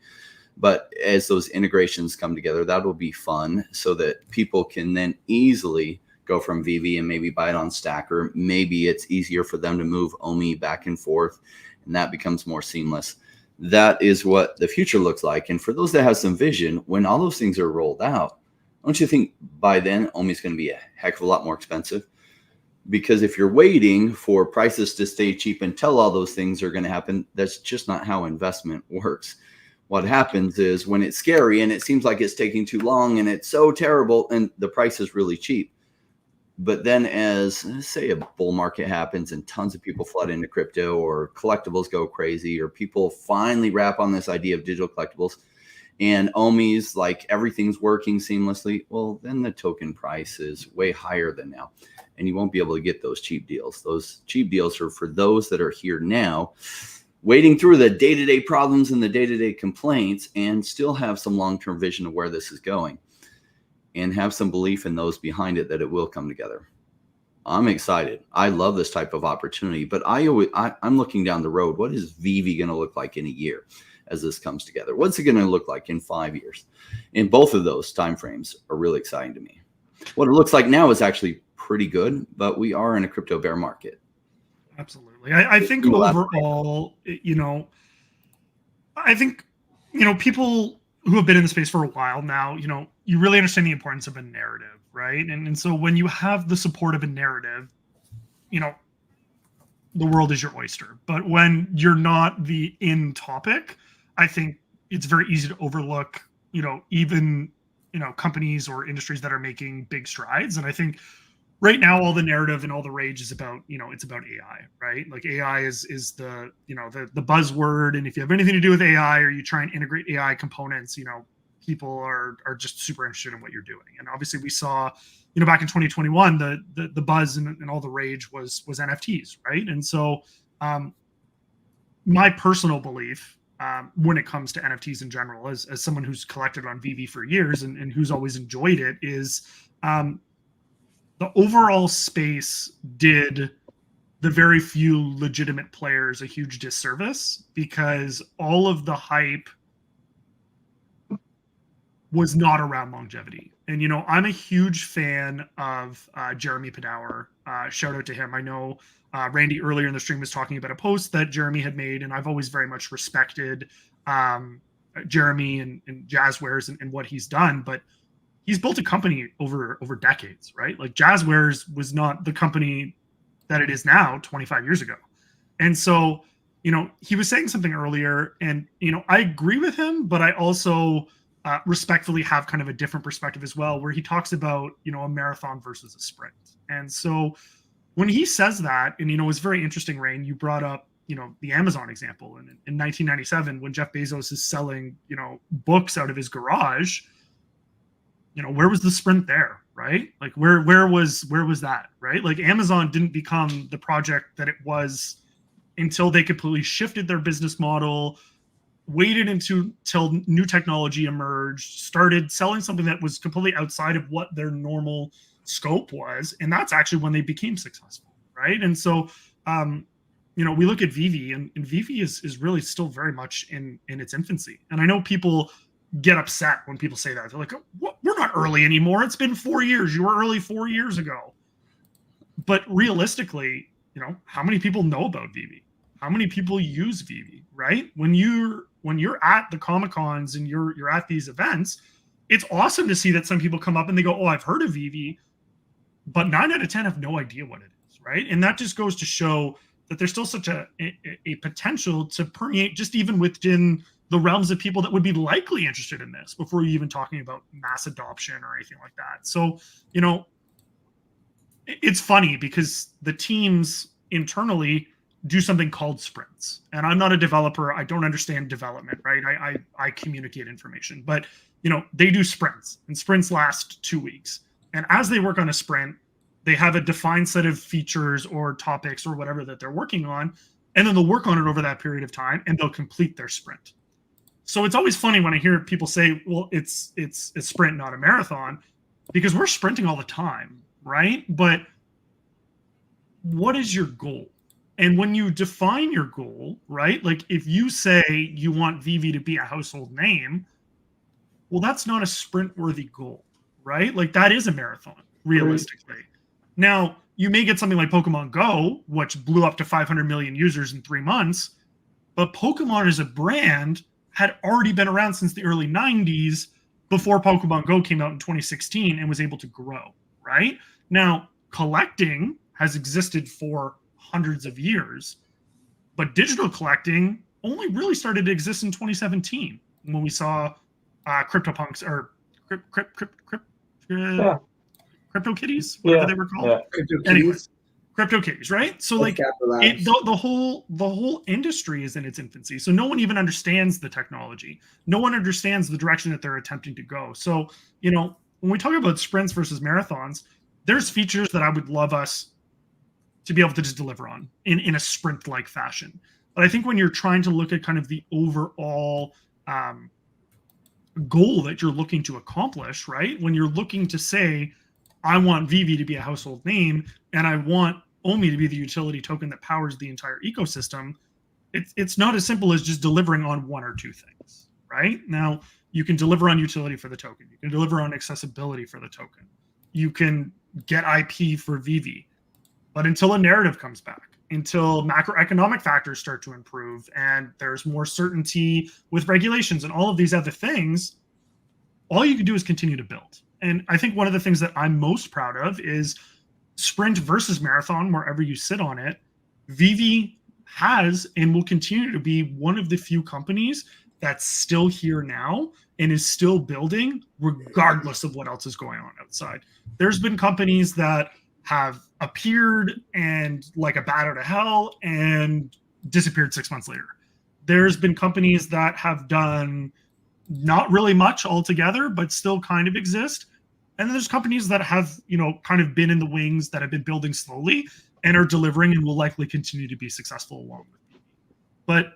But as those integrations come together, that will be fun so that people can then easily go from VeVe and maybe buy it on Stacker. Maybe it's easier for them to move OMI back and forth, and that becomes more seamless. That is what the future looks like. And for those that have some vision, when all those things are rolled out, don't you think by then OMI is going to be a heck of a lot more expensive? Because if you're waiting for prices to stay cheap until all those things are going to happen, that's just not how investment works. What happens is when it's scary and it seems like it's taking too long and it's so terrible and the price is really cheap. But then as, say, a bull market happens and tons of people flood into crypto, or collectibles go crazy, or people finally wrap on this idea of digital collectibles and OMI's like everything's working seamlessly, well, then the token price is way higher than now. And you won't be able to get those cheap deals. Those cheap deals are for those that are here now, wading through the day-to-day problems and the day-to-day complaints, and still have some long-term vision of where this is going, and have some belief in those behind it that it will come together. I'm excited. I love this type of opportunity, but I'm looking down the road. What is VeVe going to look like in a year as this comes together? What's it going to look like in 5 years? And both of those timeframes are really exciting to me. What it looks like now is actually pretty good, but we are in a crypto bear market. Absolutely. I think overall, people who have been in the space for a while now, you really understand the importance of a narrative, right? And so when you have the support of a narrative, the world is your oyster. But when you're not the in topic, I think it's very easy to overlook, even, companies or industries that are making big strides. And I think right now, all the narrative and all the rage is about, it's about AI, right? Like AI is the, the buzzword. And if you have anything to do with AI or you try and integrate AI components, people are just super interested in what you're doing. And obviously we saw, back in 2021, the buzz and all the rage was NFTs, right? And so my personal belief when it comes to NFTs in general, as someone who's collected on VeVe for years and who's always enjoyed it, is the overall space did the very few legitimate players a huge disservice, because all of the hype was not around longevity. And, I'm a huge fan of Jeremy Padour. Shout out to him. I know Randy earlier in the stream was talking about a post that Jeremy had made, and I've always very much respected Jeremy and Jazzwares and what he's done. But he's built a company over decades, right? Like Jazzwares was not the company that it is now 25 years ago. And so, he was saying something earlier, and, I agree with him, but I also respectfully have kind of a different perspective as well, where he talks about, a marathon versus a sprint. And so when he says that, and, it's very interesting, Rain, you brought up, the Amazon example. And in 1997, when Jeff Bezos is selling, books out of his garage, where was the sprint there, right? Like where was that, right? Like Amazon didn't become the project that it was until they completely shifted their business model, waited until new technology emerged, started selling something that was completely outside of what their normal scope was. And that's actually when they became successful, right? And so, we look at VeVe, and VeVe is really still very much in its infancy. And I know people get upset when people say that. They're like, we're not early anymore. It's been 4 years. You were early 4 years ago. But realistically, how many people know about VeVe? How many people use VeVe, right? When you're at the Comic-Cons and you're at these events, it's awesome to see that some people come up and they go, oh, I've heard of VeVe, but 9 out of 10 have no idea what it is, right? And that just goes to show that there's still such a potential to permeate just even within the realms of people that would be likely interested in this before you even talking about mass adoption or anything like that. So, it's funny because the teams internally do something called sprints. And I'm not a developer. I don't understand development, right? I communicate information, but they do sprints, and sprints last 2 weeks. And as they work on a sprint, they have a defined set of features or topics or whatever that they're working on, and then they'll work on it over that period of time, and they'll complete their sprint. So it's always funny when I hear people say, well, it's a sprint, not a marathon, because we're sprinting all the time, right? But what is your goal? And when you define your goal, right? Like if you say you want VeVe to be a household name, well, that's not a sprint-worthy goal, right? Like that is a marathon, realistically. Right. Now, you may get something like Pokemon Go, which blew up to 500 million users in 3 months, but Pokemon as a brand had already been around since the early 90s before Pokemon Go came out in 2016 and was able to grow, right? Now, collecting has existed for hundreds of years, but digital collecting only really started to exist in 2017 when we saw CryptoPunks or CryptoKitties, whatever they were called. Yeah. Anyways, CryptoKitties, right? So like the whole industry is in its infancy. So no one even understands the technology. No one understands the direction that they're attempting to go. So, when we talk about sprints versus marathons, there's features that I would love us to be able to just deliver on in a sprint-like fashion. But I think when you're trying to look at kind of the overall goal that you're looking to accomplish, right? When you're looking to say, I want VeVe to be a household name, and I want OMI to be the utility token that powers the entire ecosystem, it's not as simple as just delivering on one or two things, right? Now, you can deliver on utility for the token. You can deliver on accessibility for the token. You can get IP for VeVe. But until a narrative comes back, until macroeconomic factors start to improve and there's more certainty with regulations and all of these other things, all you can do is continue to build. And I think one of the things that I'm most proud of is sprint versus marathon, wherever you sit on it. VeVe has and will continue to be one of the few companies that's still here now and is still building regardless of what else is going on outside. There's been companies that have appeared and like a bat out of hell and disappeared 6 months later. There's been companies that have done not really much altogether, but still kind of exist. And then there's companies that have, kind of been in the wings that have been building slowly and are delivering and will likely continue to be successful along with VeVe. But,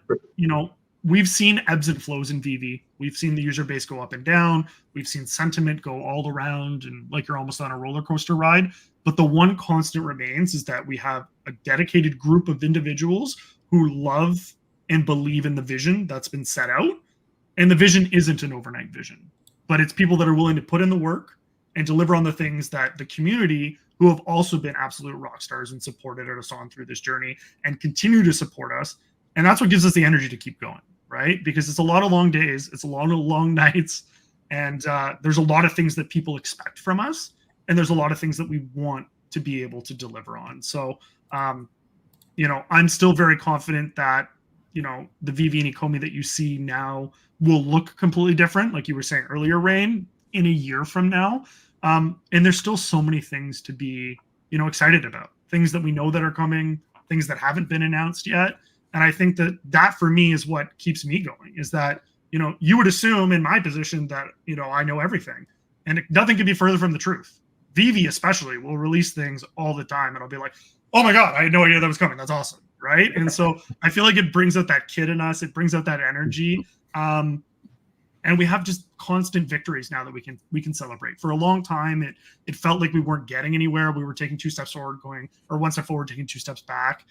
we've seen ebbs and flows in VeVe. We've seen the user base go up and down. We've seen sentiment go all around and like you're almost on a roller coaster ride. But the one constant remains is that we have a dedicated group of individuals who love and believe in the vision that's been set out. And the vision isn't an overnight vision, but it's people that are willing to put in the work and deliver on the things that the community, who have also been absolute rock stars and supported us on through this journey and continue to support us. And that's what gives us the energy to keep going, right? Because it's a lot of long days, it's a lot of long nights, and there's a lot of things that people expect from us. And there's a lot of things that we want to be able to deliver on. So, I'm still very confident that, the VeVe and Ecomi that you see now will look completely different, like you were saying earlier, Rain, in a year from now. And there's still so many things to be, excited about. Things that we know that are coming, things that haven't been announced yet. And I think that for me is what keeps me going, is that, you would assume in my position that, I know everything. And nothing could be further from the truth. VeVe especially will release things all the time, and I'll be like, oh my God, I had no idea that was coming. That's awesome, right? And so I feel like it brings out that kid in us. It brings out that energy. And we have just constant victories now that we can celebrate. For a long time, it felt like we weren't getting anywhere. We were taking 2 steps forward, or 1 step forward, taking 2 steps back.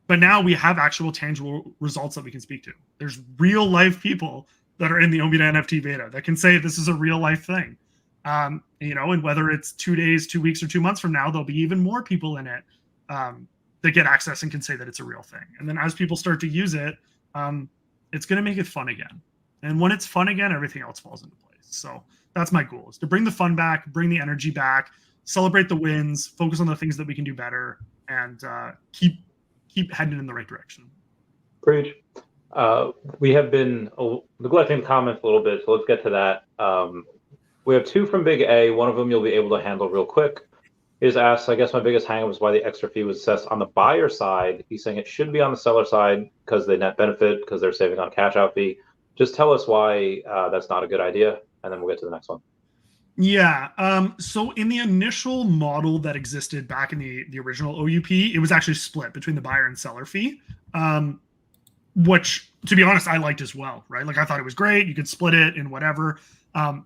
But now we have actual tangible results that we can speak to. There's real life people that are in the OMI NFT beta that can say this is a real life thing. And whether it's 2 days, 2 weeks, or 2 months from now, there'll be even more people in it that get access and can say that it's a real thing. And then as people start to use it, it's going to make it fun again. And when it's fun again, everything else falls into place. So that's my goal, is to bring the fun back, bring the energy back, celebrate the wins, focus on the things that we can do better, and keep heading in the right direction. Preach. We have been neglecting comments a little bit, so let's get to that. We have 2 from Big A. One of them you'll be able to handle real quick. He just asks, I guess my biggest hang-up is why the extra fee was assessed on the buyer side. He's saying it should be on the seller side because they net benefit, because they're saving on cash out fee. Just tell us why that's not a good idea, and then we'll get to the next one. Yeah. So in the initial model that existed back in the original OUP, it was actually split between the buyer and seller fee, which, to be honest, I liked as well, right? Like, I thought it was great. You could split it and whatever.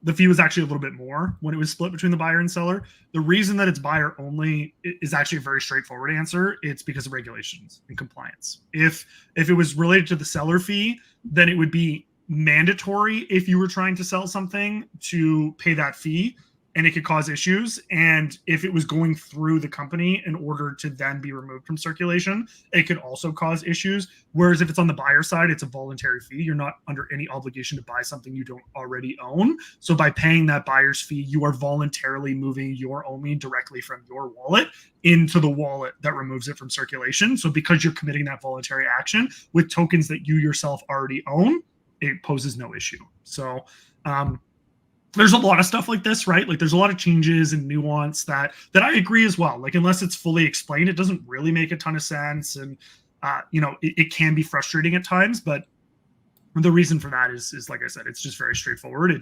The fee was actually a little bit more when it was split between the buyer and seller. The reason that it's buyer only is actually a very straightforward answer. It's because of regulations and compliance. If it was related to the seller fee, then it would be mandatory if you were trying to sell something to pay that fee, and it could cause issues. And if it was going through the company in order to then be removed from circulation, it could also cause issues. Whereas if it's on the buyer side, it's a voluntary fee. You're not under any obligation to buy something you don't already own. So by paying that buyer's fee, you are voluntarily moving your OMI directly from your wallet into the wallet that removes it from circulation. So because you're committing that voluntary action with tokens that you yourself already own, it poses no issue. So there's a lot of stuff like this, right? Like, there's a lot of changes and nuance that I agree as well. Like, unless it's fully explained, it doesn't really make a ton of sense. And, it can be frustrating at times, but the reason for that is like I said, it's just very straightforward.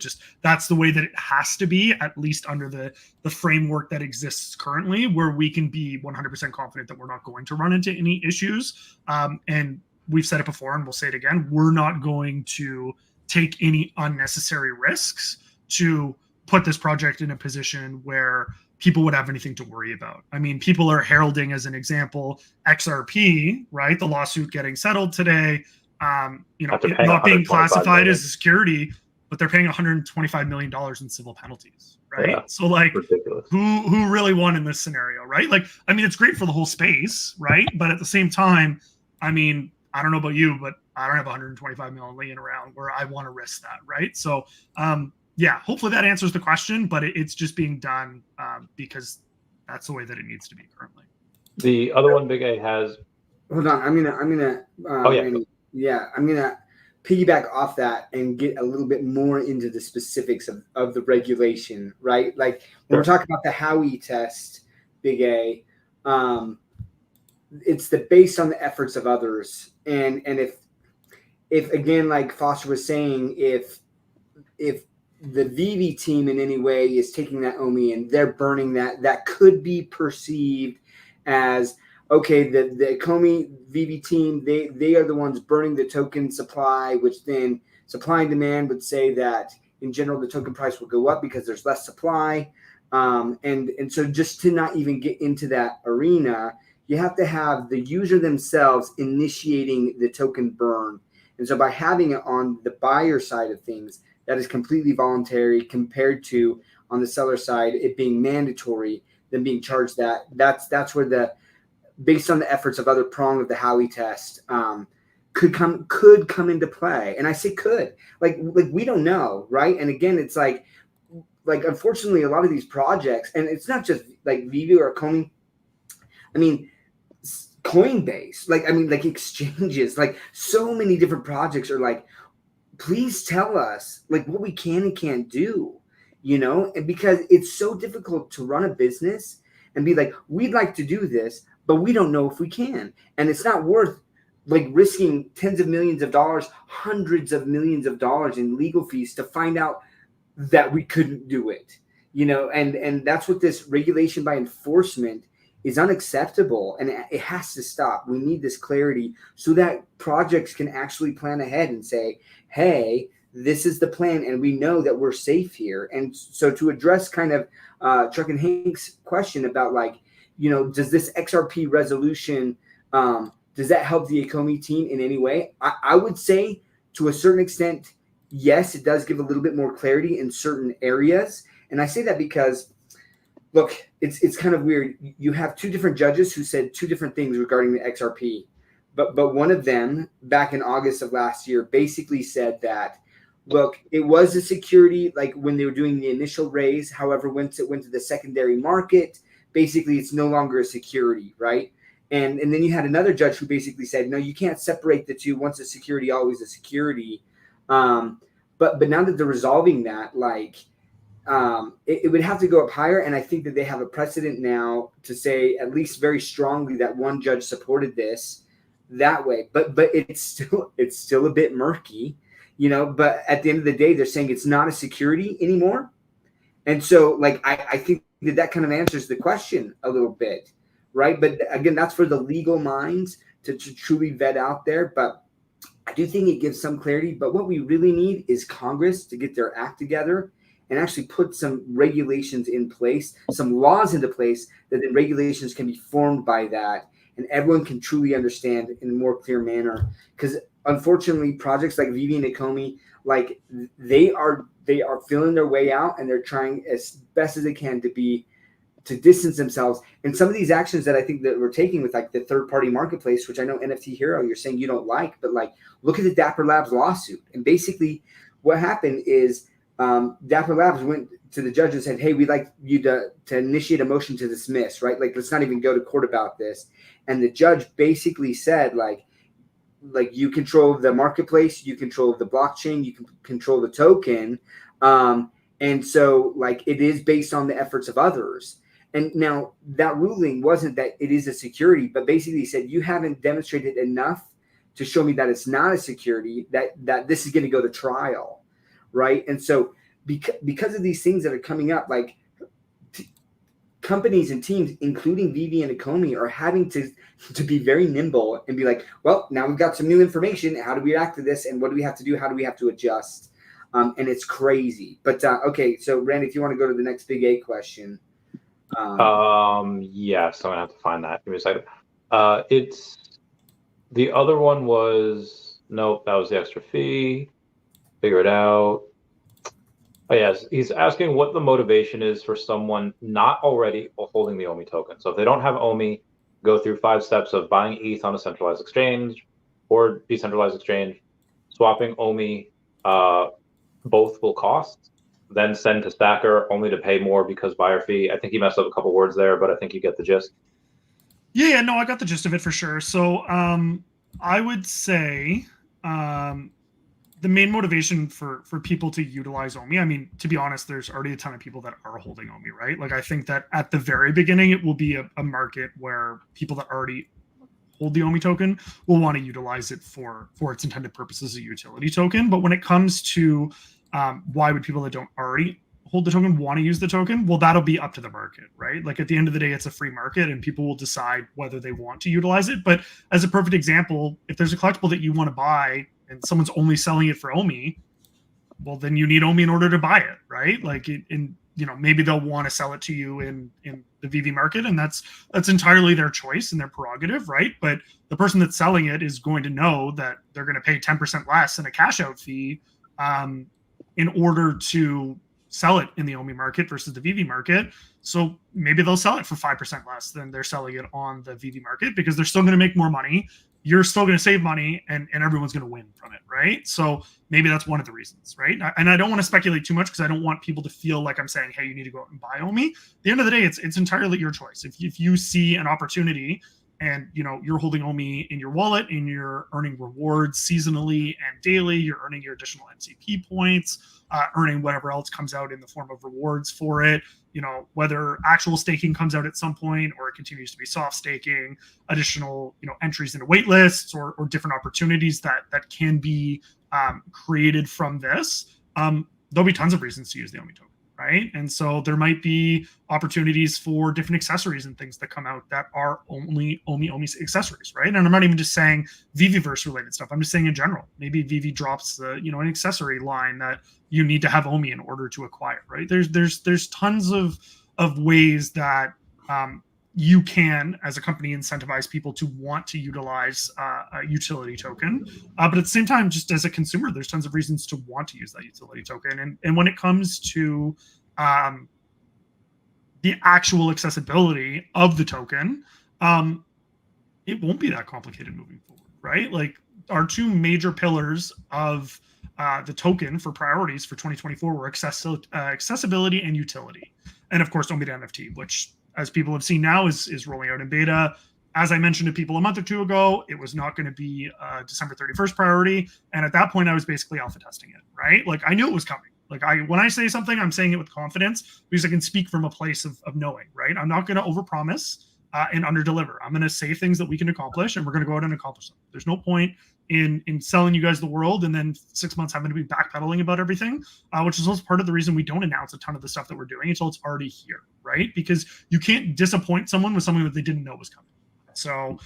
That's the way that it has to be, at least under the framework that exists currently, where we can be 100% confident that we're not going to run into any issues. And we've said it before, and we'll say it again, we're not going to take any unnecessary risks to put this project in a position where people would have anything to worry about. I mean, people are heralding, as an example, XRP, right? The lawsuit getting settled today, it not being classified as a security, but they're paying $125 million in civil penalties, right? Yeah, so, like, ridiculous. Who really won in this scenario, right? Like, I mean, it's great for the whole space, right? But at the same time, I mean, I don't know about you, but I don't have 125 million laying around where I want to risk that, right? So, yeah, hopefully that answers the question, but it's just being done because that's the way that it needs to be currently. The other one Big A has. Hold on, I'm gonna. I'm gonna piggyback off that and get a little bit more into the specifics of the regulation, right? Like, when we're talking about the Howey test, Big A, it's based on the efforts of others, and if again, like Foster was saying, if the VeVe team in any way is taking that OMI and they're burning that could be perceived as, okay, the Ecomi VeVe team, they are the ones burning the token supply, which then supply and demand would say that in general the token price will go up because there's less supply. And so just to not even get into that arena, you have to have the user themselves initiating the token burn. And so by having it on the buyer side of things, that is completely voluntary, compared to on the seller side, it being mandatory, then being charged that's where based on the efforts of other prong of the Howey test, could come into play. And I say could, like we don't know, right? And again, it's like unfortunately a lot of these projects, and it's not just like VeVe or Ecomi, I mean Coinbase, like exchanges, like so many different projects are like, please tell us like what we can and can't do, and because it's so difficult to run a business and be like, we'd like to do this, but we don't know if we can. And it's not worth like risking tens of millions of dollars, hundreds of millions of dollars in legal fees to find out that we couldn't do it, and that's what this regulation by enforcement is unacceptable, and it has to stop. We need this clarity so that projects can actually plan ahead and say, hey, this is the plan, and we know that we're safe here. And so to address kind of Chuck and Hank's question about like, does this XRP resolution Does that help the Ecomi team in any way? I would say to a certain extent, yes, it does give a little bit more clarity in certain areas. And I say that because, look, it's kind of weird. You have two different judges who said two different things regarding the XRP. But one of them, back in August of last year, basically said that, look, it was a security, like when they were doing the initial raise. However, once it went to the secondary market, basically it's no longer a security, right? And then you had another judge who basically said, no, you can't separate the two. Once a security, always a security. But now that they're resolving that, like, it would have to go up higher. And I think that they have a precedent now to say, at least very strongly, that one judge supported this that way. But it's still a bit murky, but at the end of the day, they're saying it's not a security anymore. And so, like, I think that kind of answers the question a little bit, right? But again, that's for the legal minds to truly vet out there. But I do think it gives some clarity. But what we really need is Congress to get their act together and actually put some regulations in place, some laws into place, that the regulations can be formed by that, and everyone can truly understand in a more clear manner. Because unfortunately, projects like VeVe and Ecomi, like, they are feeling their way out, and they're trying as best as they can to distance themselves. And some of these actions that I think that we're taking with, like, the third-party marketplace, which I know NFT Hero, you're saying you don't like, but, like, look at the Dapper Labs lawsuit. And basically what happened is Dapper Labs went to the judge and said, hey, we'd like you to initiate a motion to dismiss, right? Like, let's not even go to court about this. And the judge basically said, like you control the marketplace, you control the blockchain, you can control the token. And so, like, it is based on the efforts of others. And now that ruling wasn't that it is a security, but basically said, you haven't demonstrated enough to show me that it's not a security, that this is going to go to trial, right? And so because of these things that are coming up, like, companies and teams, including VeVe and Ecomi, are having to be very nimble and be like, well, now we've got some new information. How do we react to this? And what do we have to do? How do we have to adjust? And it's crazy. But okay, so Randy, if you want to go to the next big A question. Yes, I'm gonna have to find that. Give me a second. It's the other one was, nope, that was the extra fee. Figure it out. Oh, yes, he's asking what the motivation is for someone not already holding the OMI token. So if they don't have OMI, go through 5 steps of buying ETH on a centralized exchange or decentralized exchange, swapping OMI, both will cost, then send to Stacker only to pay more because buyer fee. I think he messed up a couple words there, but I think you get the gist. Yeah, no, I got the gist of it for sure. So I would say the main motivation for people to utilize OMI, I mean, to be honest, there's already a ton of people that are holding OMI, right? Like, I think that at the very beginning, it will be a market where people that already hold the OMI token will want to utilize it for its intended purpose as a utility token. But when it comes to why would people that don't already hold the token want to use the token? Well, that'll be up to the market, right? Like, at the end of the day, it's a free market and people will decide whether they want to utilize it. But as a perfect example, if there's a collectible that you want to buy and someone's only selling it for OMI, well, then you need OMI in order to buy it, right? Like, maybe they'll want to sell it to you in the VeVe market, and that's entirely their choice and their prerogative, right? But the person that's selling it is going to know that they're going to pay 10% less in a cash out fee in order to sell it in the OMI market versus the VeVe market. So maybe they'll sell it for 5% less than they're selling it on the VeVe market, because they're still going to make more money. You're still going to save money, and everyone's going to win from it, right? So maybe that's one of the reasons, right? And I don't want to speculate too much because I don't want people to feel like I'm saying, hey, you need to go out and buy OMI. At the end of the day, it's entirely your choice. If you see an opportunity and you're holding OMI in your wallet and you're earning rewards seasonally and daily, you're earning your additional NCP points, earning whatever else comes out in the form of rewards for it, whether actual staking comes out at some point or it continues to be soft staking, additional entries into wait lists or different opportunities that can be created from this, there'll be tons of reasons to use the OMI token, right? And so there might be opportunities for different accessories and things that come out that are only OMI accessories, right? And I'm not even just saying VeVeverse related stuff. I'm just saying in general, maybe VeVe drops an accessory line that you need to have OMI in order to acquire, right? There's tons of ways that you can, as a company, incentivize people to want to utilize a utility token. But at the same time, just as a consumer, there's tons of reasons to want to use that utility token. And when it comes to the actual accessibility of the token, it won't be that complicated moving forward, right? Like, our two major pillars of the token for priorities for 2024 were accessibility and utility. And of course, OMI NFT, which, as people have seen now, is rolling out in beta. As I mentioned to people a month or two ago, it was not going to be a December 31st priority. And at that point, I was basically alpha testing it, right? Like, I knew it was coming. Like, when I say something, I'm saying it with confidence because I can speak from a place of knowing, right? I'm not going to overpromise and underdeliver. I'm going to say things that we can accomplish, and we're going to go out and accomplish them. There's no point in selling you guys the world and then 6 months having to be backpedaling about everything, which is also part of the reason we don't announce a ton of the stuff that we're doing until it's already here, right? Because you can't disappoint someone with something that they didn't know was coming. So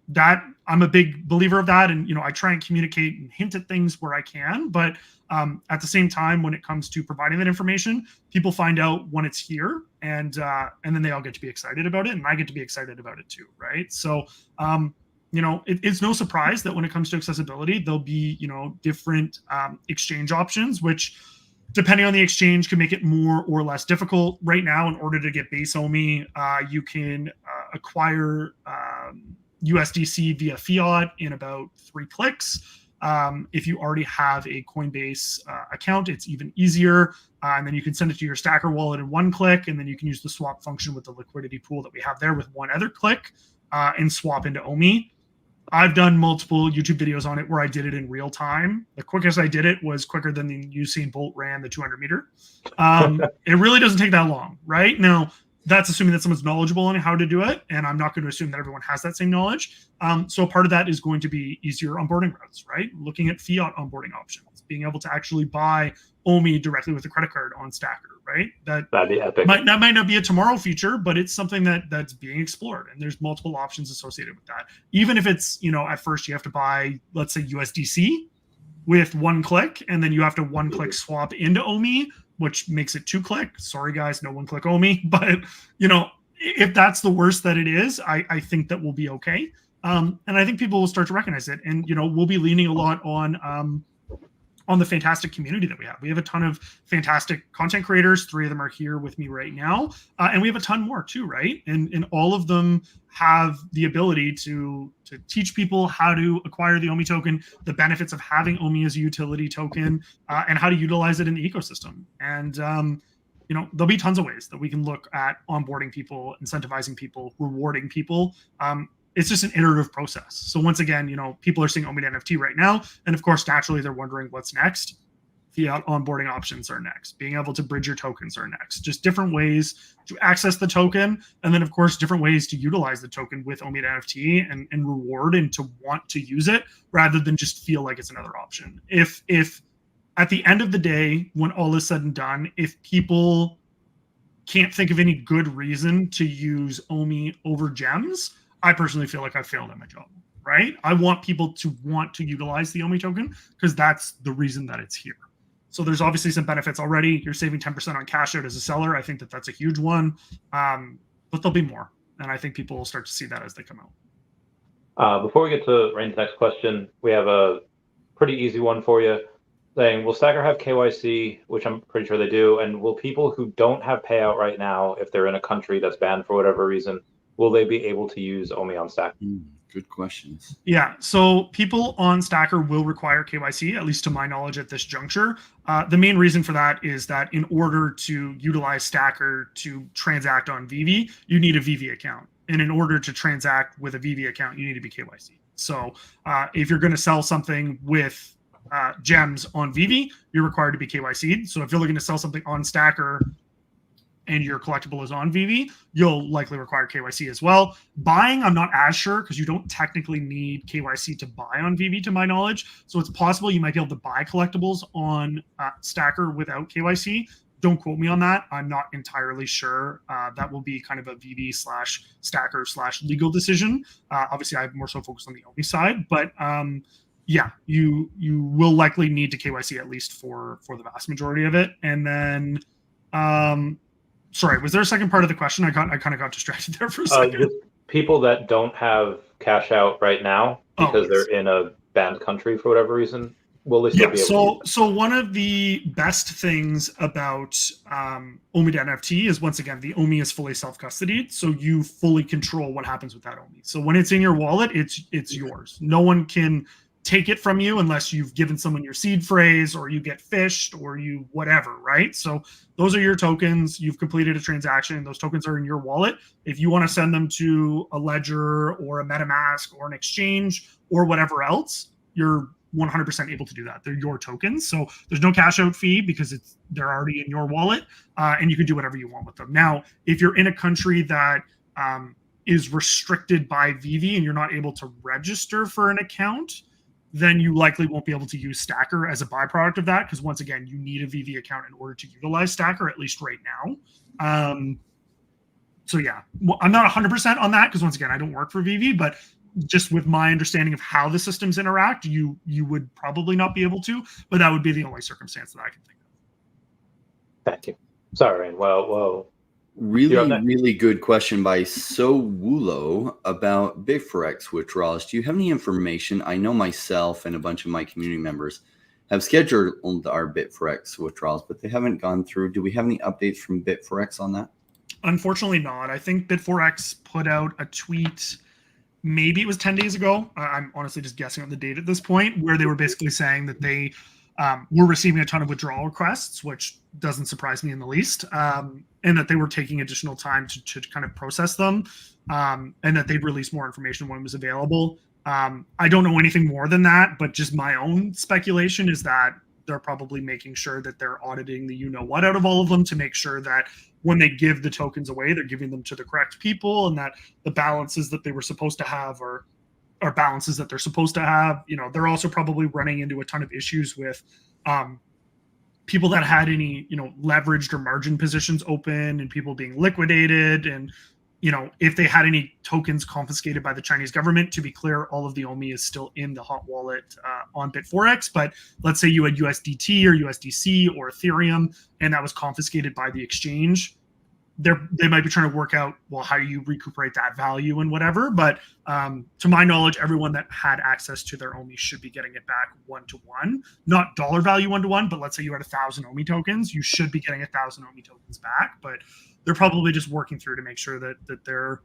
that, I'm a big believer of that, and I try and communicate and hint at things where I can, but at the same time, when it comes to providing that information, people find out when it's here, and then they all get to be excited about it, and I get to be excited about it too, right? So it's no surprise that when it comes to accessibility, there'll be different exchange options, which, depending on the exchange, can make it more or less difficult. Right now, in order to get base OMI, you can acquire USDC via fiat in about 3 clicks. If you already have a Coinbase account, it's even easier. And then you can send it to your Stacker wallet in 1 click, and then you can use the swap function with the liquidity pool that we have there with 1 other click and swap into OMI. I've done multiple YouTube videos on it where I did it in real time. The quickest I did it was quicker than the Usain Bolt ran the 200 meter. It really doesn't take that long, right? Now, that's assuming that someone's knowledgeable on how to do it, and I'm not going to assume that everyone has that same knowledge. So part of that is going to be easier onboarding routes, right? Looking at fiat onboarding options, being able to actually buy OMI directly with a credit card on Stacker, right? That'd be epic. Might not be a tomorrow feature, but it's something that's being explored, and there's multiple options associated with that. Even if it's, at first you have to buy, let's say, USDC with 1 click, and then you have to 1 click swap into OMI, which makes it 2 click. Sorry guys, no 1 click OMI, but if that's the worst that it is, I think that we'll be okay. And I think people will start to recognize it, and we'll be leaning a lot on the fantastic community that we have. We have a ton of fantastic content creators. 3 of them are here with me right now. And we have a ton more too, right? And all of them have the ability to teach people how to acquire the OMI token, the benefits of having OMI as a utility token, and how to utilize it in the ecosystem. And, there'll be tons of ways that we can look at onboarding people, incentivizing people, rewarding people. It's just an iterative process. So once again, people are seeing OMI NFT right now. And of course, naturally, they're wondering what's next. Fiat onboarding options are next. Being able to bridge your tokens are next. Just different ways to access the token. And then, of course, different ways to utilize the token with OMI NFT and reward and to want to use it rather than just feel like it's another option. If at the end of the day, when all is said and done, if people can't think of any good reason to use OMI over gems, I personally feel like I failed at my job, right? I want people to want to utilize the OMI token because that's the reason that it's here. So there's obviously some benefits already. You're saving 10% on cash out as a seller. I think that that's a huge one, but there'll be more. And I think people will start to see that as they come out. Before we get to Rain's next question, we have a pretty easy one for you saying, will Stacker have KYC, which I'm pretty sure they do, and will people who don't have payout right now, if they're in a country that's banned for whatever reason, will they be able to use OMI on Stacker? Good questions. Yeah, so people on Stacker will require KYC, at least to my knowledge at this juncture. The main reason for that is that in order to utilize Stacker to transact on VeVe, you need a VeVe account. And in order to transact with a VeVe account, you need to be KYC. So if you're going to sell something with gems on VeVe, you're required to be KYC'd. So if you're looking to sell something on Stacker and your collectible is on VeVe, you'll likely require KYC as well. Buying, I'm not as sure because you don't technically need KYC to buy on VeVe to my knowledge. So it's possible you might be able to buy collectibles on Stacker without KYC. Don't quote me on that. I'm not entirely sure. That will be kind of a VeVe/Stacker/legal decision. Obviously, I'm more so focused on the OMI side, but yeah, you will likely need to KYC at least for the vast majority of it. And then Sorry, was there a second part of the question? I kind of got distracted there for a second. Just people that don't have cash out right now because yes. they're in a banned country for whatever reason, will they still be able to use it? So one of the best things about OMI NFT is, once again, the OMI is fully self-custodied, so you fully control what happens with that OMI. So when it's in your wallet, it's yours. No one can take it from you unless you've given someone your seed phrase, or you get phished, or you whatever, right? So those are your tokens. You've completed a transaction. Those tokens are in your wallet. If you want to send them to a ledger or a MetaMask or an exchange or whatever else, you're 100% able to do that. They're your tokens. So there's no cash out fee because they're already in your wallet, and you can do whatever you want with them. Now, if you're in a country that is restricted by VeVe and you're not able to register for an account, then you likely won't be able to use Stacker as a byproduct of that, because once again, you need a VeVe account in order to utilize Stacker, at least right now. So yeah, I'm not 100% on that because, once again, I don't work for VeVe, but just with my understanding of how the systems interact, you would probably not be able to, but that would be the only circumstance that I can think of. Thank you. Sorry. Well. Really good question by So Wulo about BitForex withdrawals. Do you have any information? I know myself and a bunch of my community members have scheduled our BitForex withdrawals, but they haven't gone through. Do we have any updates from BitForex on that? Unfortunately not. I think BitForex put out a tweet, maybe it was 10 days ago. I'm honestly just guessing on the date at this point, where they were basically saying that they were receiving a ton of withdrawal requests, which doesn't surprise me in the least, and that they were taking additional time to kind of process them, and that they'd release more information when it was available. I don't know anything more than that, but just my own speculation is that they're probably making sure that they're auditing the you-know-what out of all of them to make sure that when they give the tokens away, they're giving them to the correct people, and that the balances that they were supposed to have are balances that they're supposed to have. You know, they're also probably running into a ton of issues with people that had any, leveraged or margin positions open and people being liquidated. And, if they had any tokens confiscated by the Chinese government, to be clear, all of the OMI is still in the hot wallet on BitForex. But let's say you had USDT or USDC or Ethereum, and that was confiscated by the exchange. They might be trying to work out, well, how do you recuperate that value and whatever. But to my knowledge, everyone that had access to their OMI should be getting it back 1-to-1, not dollar value 1-to-1, but let's say you had 1,000 OMI tokens, you should be getting 1,000 OMI tokens back. But they're probably just working through to make sure that they're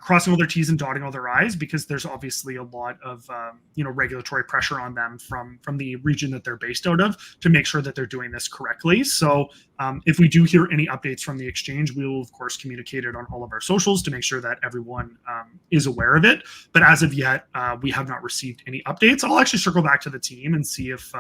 crossing all their T's and dotting all their I's, because there's obviously a lot of regulatory pressure on them from the region that they're based out of to make sure that they're doing this correctly. So if we do hear any updates from the exchange, we will of course communicate it on all of our socials to make sure that everyone is aware of it. But as of yet, we have not received any updates. I'll actually circle back to the team and see if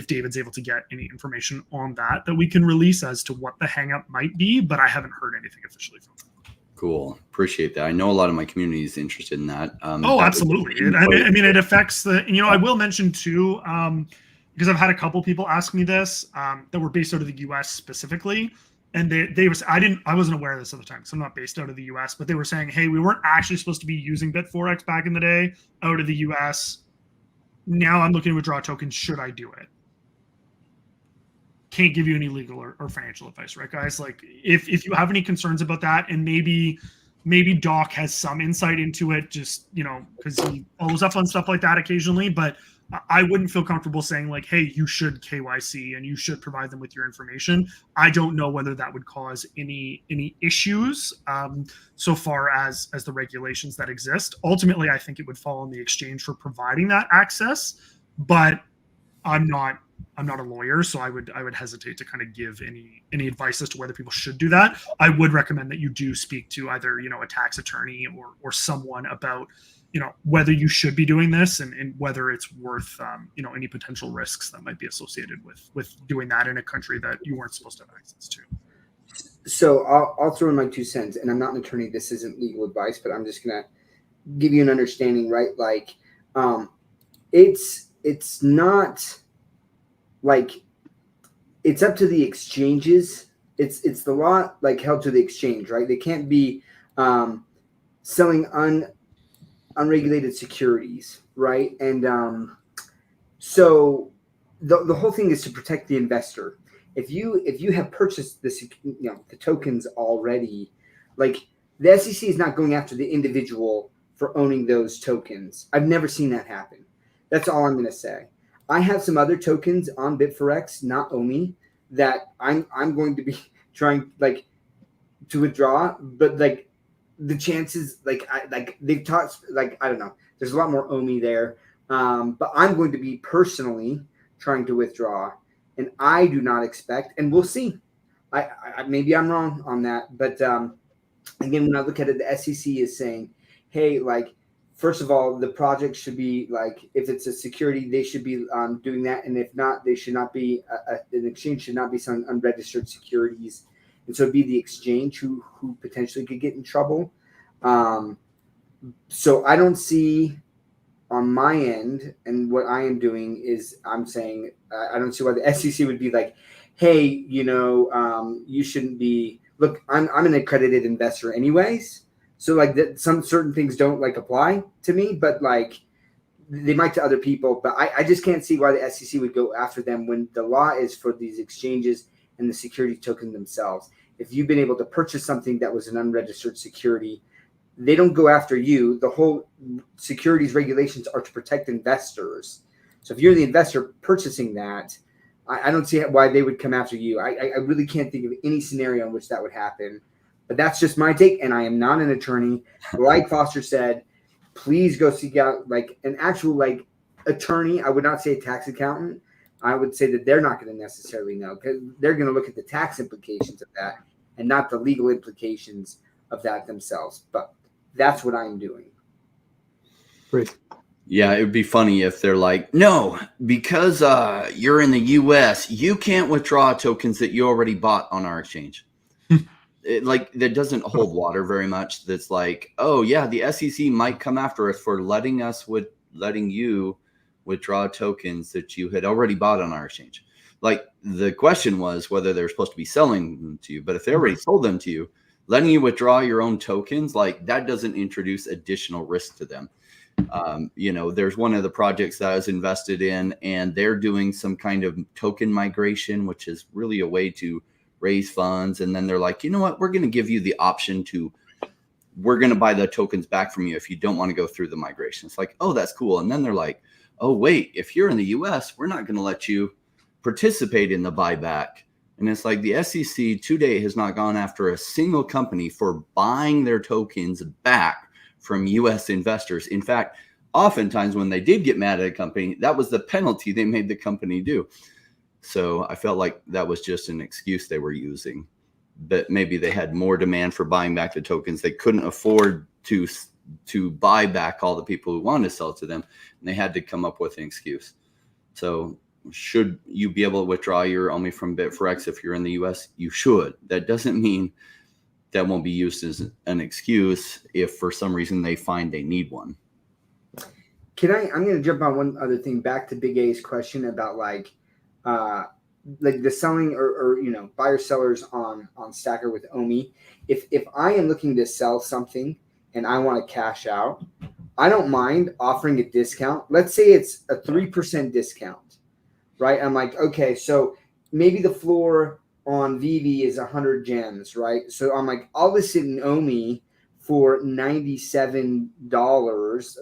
David's able to get any information on that we can release as to what the hang up might be, but I haven't heard anything officially from them. Cool. Appreciate that. I know a lot of my community is interested in that. Absolutely. It affects I will mention too, because I've had a couple people ask me this that were based out of the US specifically. And I wasn't aware of this at the time, so I'm not based out of the US, but they were saying, hey, we weren't actually supposed to be using BitForex back in the day out of the US. Now I'm looking to withdraw tokens. Should I do it? Can't give you any legal or financial advice, right, guys? Like, if you have any concerns about that, and maybe Doc has some insight into it, just because he follows up on stuff like that occasionally, but I wouldn't feel comfortable saying like, hey, you should KYC and you should provide them with your information. I don't know whether that would cause any issues so far as the regulations that exist. Ultimately, I think it would fall on the exchange for providing that access, but I'm not a lawyer, so I would hesitate to kind of give any advice as to whether people should do that. I would recommend that you do speak to either a tax attorney or someone about whether you should be doing this and whether it's worth any potential risks that might be associated with doing that in a country that you weren't supposed to have access to. So I'll throw in my 2 cents, and I'm not an attorney. This isn't legal advice, but I'm just gonna give you an understanding, right? Like, it's not like it's up to the exchanges. It's the law like held to the exchange, right? They can't be selling unregulated securities, right? And so the whole thing is to protect the investor. if you have purchased the tokens already, like the SEC is not going after the individual for owning those tokens. I've never seen that happen. That's all I'm going to say. I have some other tokens on BitForex, not OMI, that I'm going to be trying to withdraw, but the chances, they've talked, I don't know. There's a lot more OMI there, but I'm going to be personally trying to withdraw, and I do not expect, and we'll see. I maybe I'm wrong on that, but again, when I look at it, the SEC is saying, hey, first of all, the project should be if it's a security, they should be doing that, and if not, they should not be an exchange should not be some unregistered securities, and so it'd be the exchange who potentially could get in trouble. So I don't see on my end, and what I am doing is I'm saying I don't see why the SEC would be like, hey, you shouldn't be. Look, I'm an accredited investor anyways. So some certain things don't apply to me, but they might to other people. But I just can't see why the SEC would go after them when the law is for these exchanges and the security token themselves. If you've been able to purchase something that was an unregistered security, they don't go after you. The whole securities regulations are to protect investors. So if you're the investor purchasing that, I don't see why they would come after you. I really can't think of any scenario in which that would happen. But that's just my take, and I am not an attorney. Like Foster said, please go seek out an actual attorney. I would not say a tax accountant. I would say that they're not going to necessarily know, because they're going to look at the tax implications of that and not the legal implications of that themselves. But that's what I'm doing. Great. Yeah, it would be funny if they're like, no, because you're in the U.S., you can't withdraw tokens that you already bought on our exchange. That doesn't hold water very much. That's oh yeah, the SEC might come after us for letting you withdraw tokens that you had already bought on our exchange. The question was whether they're supposed to be selling them to you, but if they already sold them to you, letting you withdraw your own tokens, that doesn't introduce additional risk to them. There's one of the projects that I was invested in, and they're doing some kind of token migration, which is really a way to raise funds. And then they're like, you know what, we're going to give you the option we're going to buy the tokens back from you if you don't want to go through the migration. It's oh, that's cool. And then they're like, oh, wait, if you're in the US, we're not going to let you participate in the buyback. And it's the SEC to date has not gone after a single company for buying their tokens back from US investors. In fact, oftentimes when they did get mad at a company, that was the penalty they made the company do. So I felt like that was just an excuse they were using, but maybe they had more demand for buying back the tokens. They couldn't afford to buy back all the people who wanted to sell to them, and they had to come up with an excuse. So should you be able to withdraw your OMI from BitForex if you're in the US? You should. That doesn't mean that won't be used as an excuse if for some reason they find they need one. I'm going to jump on one other thing back to Big A's question about the selling or buyer sellers on Stacker with OMI. If I am looking to sell something and I want to cash out, I don't mind offering a discount. Let's say it's a 3% discount, right? I'm okay, so maybe the floor on VeVe is 100 gems, right? So I'm I'll list it in OMI for $97,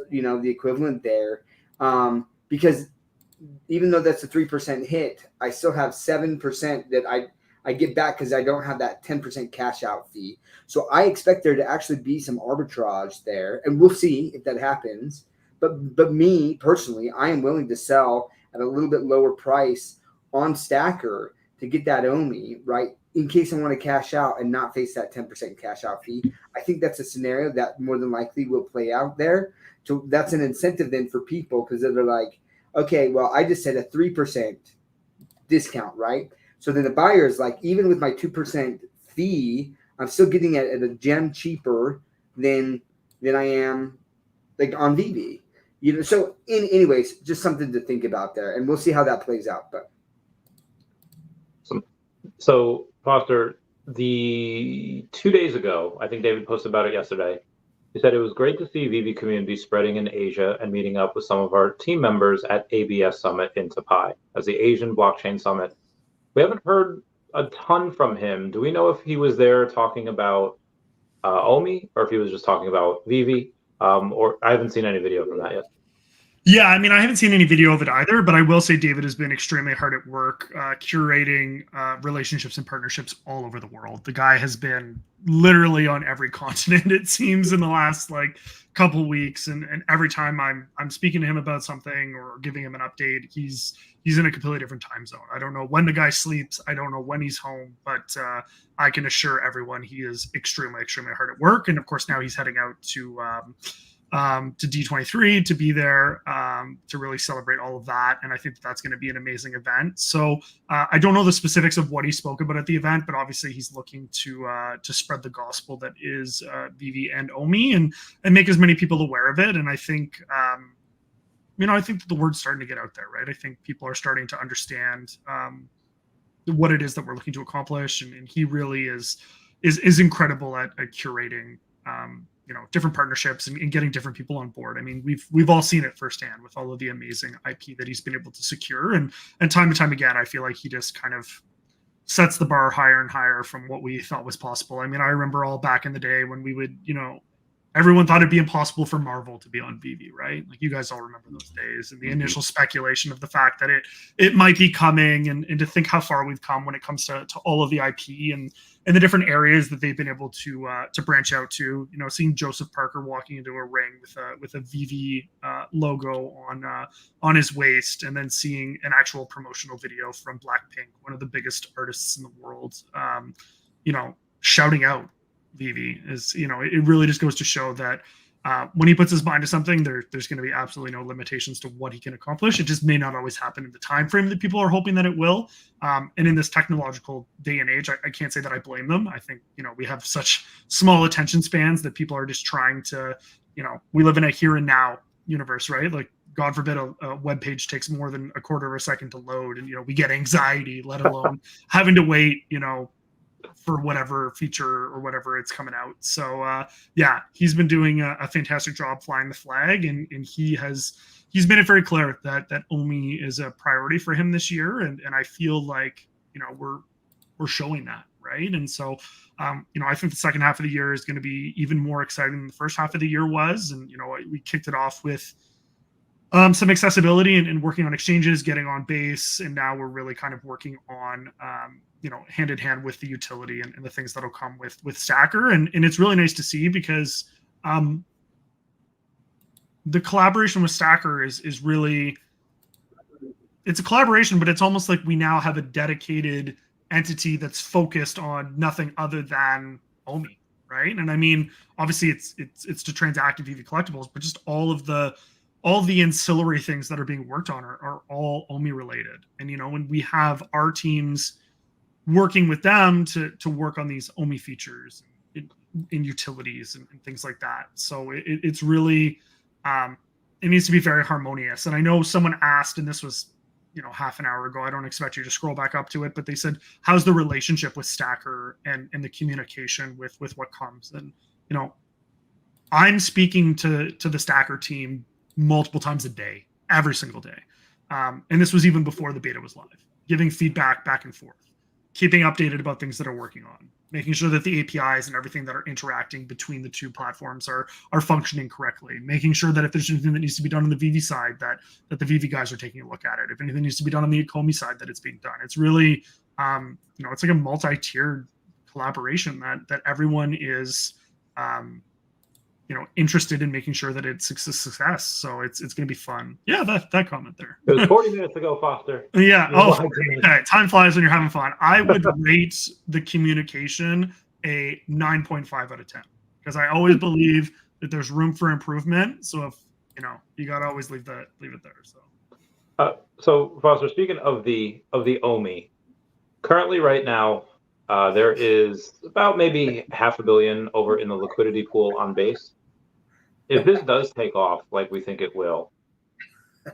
the equivalent there, because even though that's a 3% hit, I still have 7% that I get back because I don't have that 10% cash out fee. So I expect there to actually be some arbitrage there, and we'll see if that happens. But me personally, I am willing to sell at a little bit lower price on Stacker to get that OMI, right? In case I want to cash out and not face that 10% cash out fee. I think that's a scenario that more than likely will play out there. So that's an incentive then for people, because they're okay, well, I just said a 3% discount, right? So then the buyer is even with my 2% fee, I'm still getting it at a gem cheaper than I am on VeVe. So anyways, just something to think about there, and we'll see how that plays out. But so Foster, the 2 days ago, I think David posted about it yesterday. He said it was great to see VeVe community spreading in Asia and meeting up with some of our team members at ABS Summit in Tapai as the Asian Blockchain Summit We haven't heard a ton from him. Do we know if he was there talking about OMI or if he was just talking about VeVe? Or I haven't seen any video from that yet. Yeah, I mean, I haven't seen any video of it either, but I will say David has been extremely hard at work curating relationships and partnerships all over the world. The guy has been literally on every continent, it seems, in the last like couple weeks, and every time I'm speaking to him about something or giving him an update, he's in a completely different time zone. I don't know when the guy sleeps. I don't know when he's home, but I can assure everyone he is extremely, extremely hard at work. And of course, now he's heading out to D23 to be there to really celebrate all of that. And I think that's going to be an amazing event. So I don't know the specifics of what he spoke about at the event, but obviously he's looking to spread the gospel that is VeVe and OMI and make as many people aware of it. And I think, I think that the word's starting to get out there, right? I think people are starting to understand what it is that we're looking to accomplish. And he really is incredible at curating different partnerships and getting different people on board. I mean, we've all seen it firsthand with all of the amazing IP that he's been able to secure. And time and time again, I feel like he just kind of sets the bar higher and higher from what we thought was possible. I mean, I remember all back in the day when we would, everyone thought it'd be impossible for Marvel to be on VeVe, right? Like you guys all remember those days and the initial speculation of the fact that it might be coming and to think how far we've come when it comes to all of the IP and the different areas that they've been able to branch out to. Seeing Joseph Parker walking into a ring with a VeVe logo on his waist, and then seeing an actual promotional video from Blackpink, one of the biggest artists in the world, shouting out VeVe is, it really just goes to show that when he puts his mind to something, there's going to be absolutely no limitations to what he can accomplish. It just may not always happen in the time frame that people are hoping that it will. And in this technological day and age, I can't say that I blame them. I think, we have such small attention spans that people are just trying to, we live in a here and now universe, right? Like, God forbid a web page takes more than a quarter of a second to load, and we get anxiety, let alone having to wait, for whatever feature or whatever it's coming out. So he's been doing a fantastic job flying the flag, and he's made it very clear that OMI is a priority for him this year, and I feel like we're showing that, right? And so I think the second half of the year is going to be even more exciting than the first half of the year was. And we kicked it off with some accessibility and working on exchanges, getting on base, and now we're really kind of working on hand in hand with the utility and the things that'll come with Stacker, and it's really nice to see because the collaboration with Stacker is really, it's a collaboration, but it's almost like we now have a dedicated entity that's focused on nothing other than OMI, right? And I mean, obviously it's to transact VeVe collectibles, but just all the ancillary things that are being worked on are all OMI related. And when we have our teams working with them to work on these OMI features in utilities and things like that. So it's really, it needs to be very harmonious. And I know someone asked, and this was, half an hour ago, I don't expect you to scroll back up to it, but they said, how's the relationship with Stacker and the communication with what comes? And, I'm speaking to the Stacker team multiple times a day, every single day. And this was even before the beta was live, giving feedback back and forth, keeping updated about things that are working on, making sure that the APIs and everything that are interacting between the two platforms are functioning correctly, making sure that if there's anything that needs to be done on the VeVe side, that the VeVe guys are taking a look at it. If anything needs to be done on the Ecomi side, that it's being done. It's really, it's like a multi-tiered collaboration that everyone is, interested in making sure that it's a success. So it's going to be fun. Yeah, that comment there. It was 40 minutes ago, Foster. Yeah. Okay. Time flies when you're having fun. I would rate the communication a 9.5 out of 10 because I always believe that there's room for improvement. So if you got to always leave it there. So Foster, speaking of the OMI, currently right now there is about maybe $500 million over in the liquidity pool on base. If this does take off like we think it will,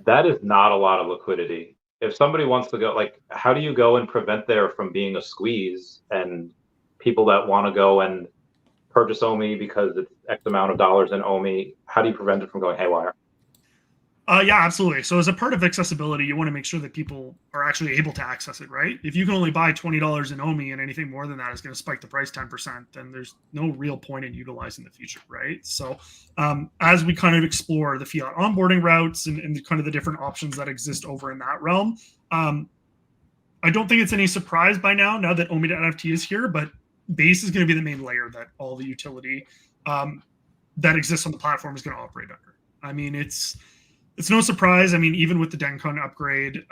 that is not a lot of liquidity. If somebody wants to go, like, how do you go and prevent there from being a squeeze and people that want to go and purchase OMI because it's X amount of dollars in OMI, how do you prevent it from going haywire? Yeah, absolutely. So as a part of accessibility, you want to make sure that people are actually able to access it, right? If you can only buy $20 in OMI and anything more than that is going to spike the price 10%, then there's no real point in utilizing the feature, right? So as we kind of explore the fiat onboarding routes and kind of the different options that exist over in that realm, I don't think it's any surprise by now that OMI NFT is here, but Base is going to be the main layer that all the utility that exists on the platform is going to operate under. I mean, it's no surprise. I mean, even with the Dencon upgrade,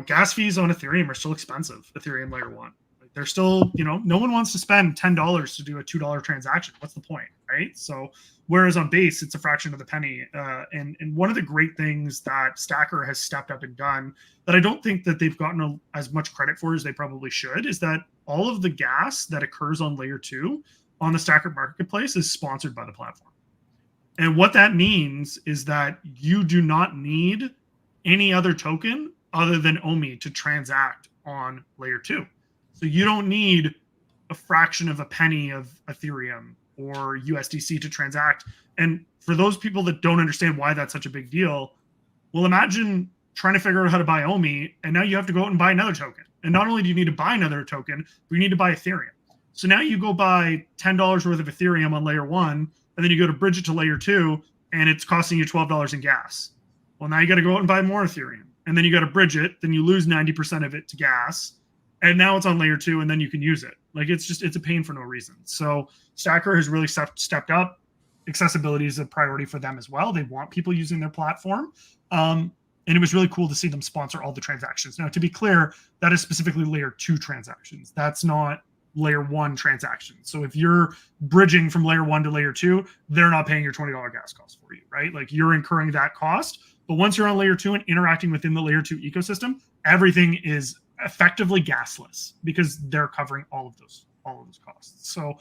gas fees on Ethereum are still expensive. Ethereum layer 1, like they're still, no one wants to spend $10 to do a $2 transaction. What's the point, right? So whereas on Base, it's a fraction of the penny. And one of the great things that Stacker has stepped up and done that I don't think that they've gotten as much credit for as they probably should is that all of the gas that occurs on layer 2 on the Stacker marketplace is sponsored by the platform. And what that means is that you do not need any other token other than OMI to transact on layer 2. So you don't need a fraction of a penny of Ethereum or USDC to transact. And for those people that don't understand why that's such a big deal, well, imagine trying to figure out how to buy OMI, and now you have to go out and buy another token. And not only do you need to buy another token, but you need to buy Ethereum. So now you go buy $10 worth of Ethereum on layer 1, and then you go to bridge it to layer 2, and it's costing you $12 in gas. Well, now you got to go out and buy more Ethereum, and then you got to bridge it. Then you lose 90% of it to gas, and now it's on layer 2, and then you can use it. Like it's a pain for no reason. So Stacker has really stepped up. Accessibility is a priority for them as well. They want people using their platform, and it was really cool to see them sponsor all the transactions. Now, to be clear, that is specifically layer 2 transactions. That's not layer 1 transactions. So if you're bridging from layer 1 to layer 2, they're not paying your $20 gas cost for you, right? Like you're incurring that cost. But once you're on layer 2 and interacting within the layer 2 ecosystem, everything is effectively gasless because they're covering all of those costs. So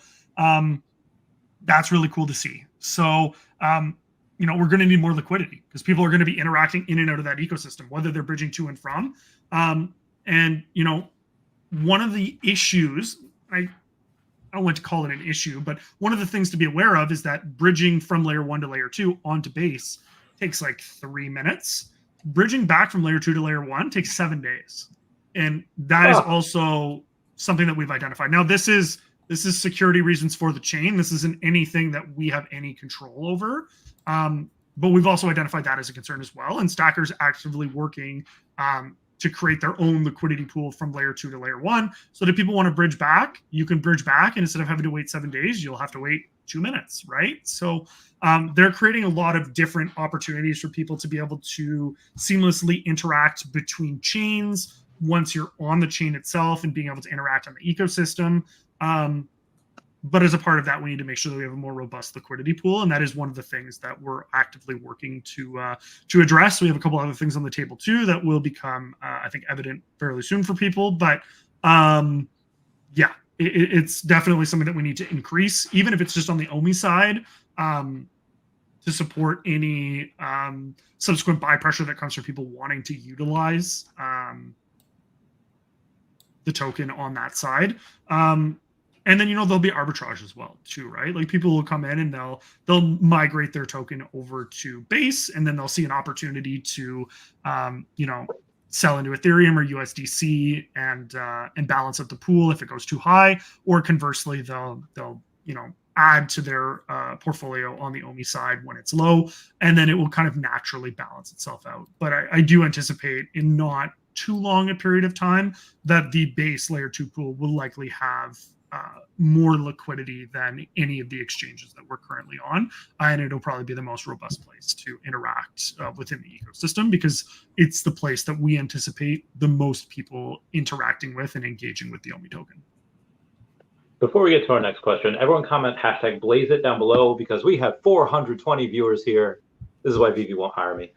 that's really cool to see. So we're going to need more liquidity because people are going to be interacting in and out of that ecosystem, whether they're bridging to and from. One of the issues, I don't want to call it an issue, but one of the things to be aware of is that bridging from layer 1 to layer 2 onto Base takes like 3 minutes. Bridging back from layer 2 to layer 1 takes 7 days. And that is also something that we've identified. Now, this is security reasons for the chain. This isn't anything that we have any control over. But we've also identified that as a concern as well. And Stacker's actively working to create their own liquidity pool from layer 2 to layer 1. So that if people want to bridge back, you can bridge back. And instead of having to wait 7 days, you'll have to wait 2 minutes, right? So they're creating a lot of different opportunities for people to be able to seamlessly interact between chains once you're on the chain itself and being able to interact on the ecosystem. But as a part of that, we need to make sure that we have a more robust liquidity pool, and that is one of the things that we're actively working to address. We have a couple other things on the table too that will become, I think, evident fairly soon for people. But it's definitely something that we need to increase, even if it's just on the OMI side, to support any subsequent buy pressure that comes from people wanting to utilize the token on that side. And then, there'll be arbitrage as well too, right? Like people will come in and they'll migrate their token over to Base, and then they'll see an opportunity to, sell into Ethereum or USDC and balance up the pool if it goes too high, or conversely, they'll add to their portfolio on the OMI side when it's low, and then it will kind of naturally balance itself out. But I do anticipate in not too long a period of time that the Base layer 2 pool will likely have more liquidity than any of the exchanges that we're currently on, and it'll probably be the most robust place to interact within the ecosystem, because it's the place that we anticipate the most people interacting with and engaging with the OMI token. Before we get to our next question, everyone comment #BlazeIt down below, because we have 420 viewers here. This is why VeVe won't hire me.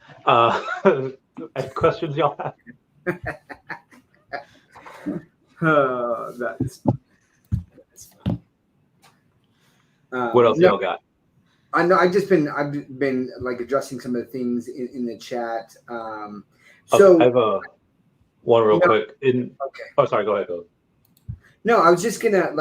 Any questions y'all have? That's what else y'all got? I know I've been like addressing some of the things in the chat. So I have one real quick. Okay. Oh, sorry. Go ahead. No, I was just gonna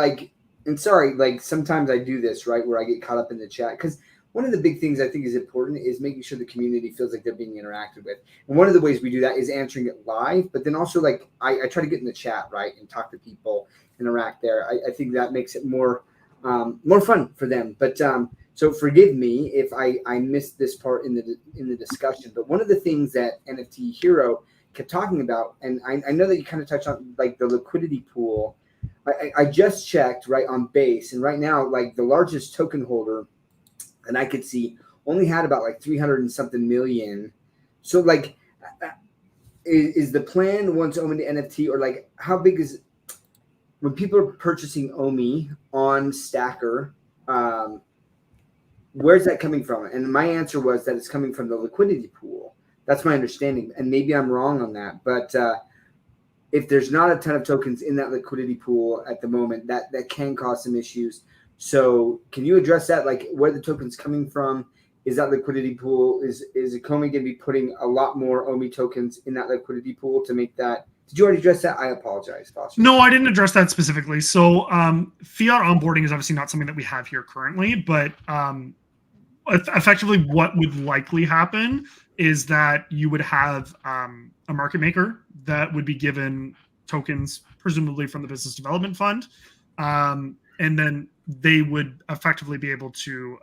sometimes I do this, right, where I get caught up in the chat, because one of the big things I think is important is making sure the community feels like they're being interacted with. And one of the ways we do that is answering it live, but then also like I try to get in the chat, right, and talk to people, interact there. I think that makes it more fun for them. But so forgive me if I missed this part in the discussion. But one of the things that NFT Hero kept talking about, and I know that you kind of touched on like the liquidity pool. I just checked right on Base, and right now like the largest token holder and I could see only had about like 300 and something million. So like, is the plan once OMI NFT, or like how big is when people are purchasing OMI on Stacker? Where's that coming from? And my answer was that it's coming from the liquidity pool. That's my understanding, and maybe I'm wrong on that. But if there's not a ton of tokens in that liquidity pool at the moment, that can cause some issues. So can you address that? Like where the token's coming from? Is that liquidity pool? Is Ecomi going to be putting a lot more OMI tokens in that liquidity pool to make that? Did you already address that? I apologize, Foster. No, I didn't address that specifically. So fiat onboarding is obviously not something that we have here currently, but effectively what would likely happen is that you would have a market maker that would be given tokens, presumably from the business development fund. And then they would effectively be able to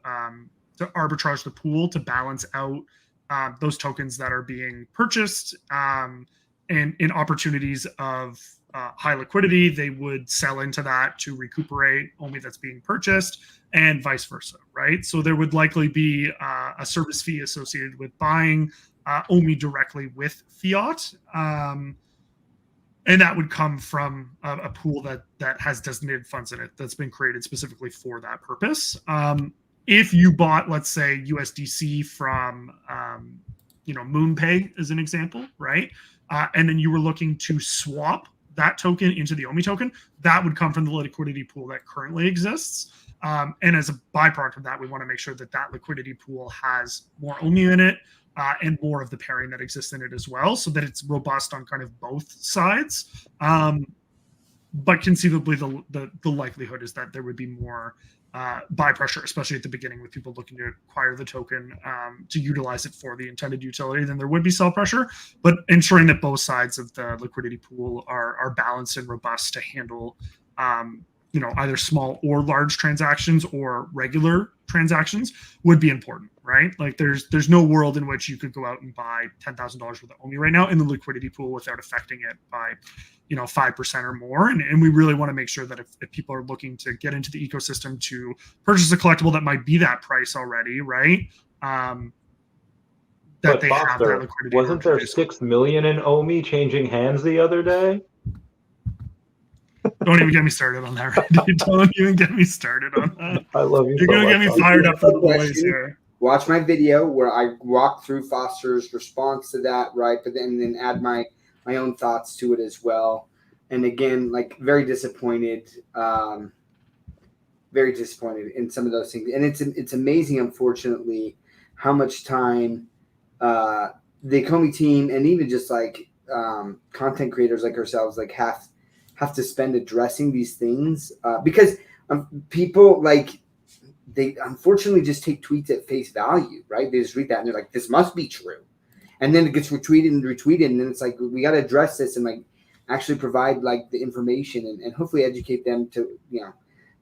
arbitrage the pool to balance out those tokens that are being purchased. And in opportunities of high liquidity, they would sell into that to recuperate OMI that's being purchased, and vice versa, right? So there would likely be a service fee associated with buying OMI directly with fiat. And that would come from a pool that has designated funds in it that's been created specifically for that purpose. If you bought, let's say, USDC from, MoonPay as an example, right? And then you were looking to swap that token into the OMI token, that would come from the liquidity pool that currently exists. And as a byproduct of that, we want to make sure that that liquidity pool has more OMI in it, and more of the pairing that exists in it as well, so that it's robust on kind of both sides. But conceivably, the likelihood is that there would be more buy pressure, especially at the beginning with people looking to acquire the token to utilize it for the intended utility, than there would be sell pressure. But ensuring that both sides of the liquidity pool are balanced and robust to handle either small or large transactions or regular transactions would be important, right? Like there's no world in which you could go out and buy $10,000 worth of OMI right now in the liquidity pool without affecting it by 5% or more. And we really want to make sure that if people are looking to get into the ecosystem to purchase a collectible that might be that price already, right? That but they Foster, have that liquidity. Wasn't there 6 million in OMI changing hands the other day? Don't even get me started on that, right? Dude, don't even get me started on that. I love you. You're so gonna much, get me Foster. fired up for the boys here. Watch my video where I walk through Foster's response to that, right? But then add my own thoughts to it as well. And again, like very disappointed in some of those things. And it's amazing, unfortunately, how much time the Ecomi team and even just like content creators like ourselves like have to spend addressing these things because people like they unfortunately just take tweets at face value, right? They just read that and they're like, this must be true. And then it gets retweeted. And then it's like, we got to address this and like actually provide like the information and hopefully educate them to,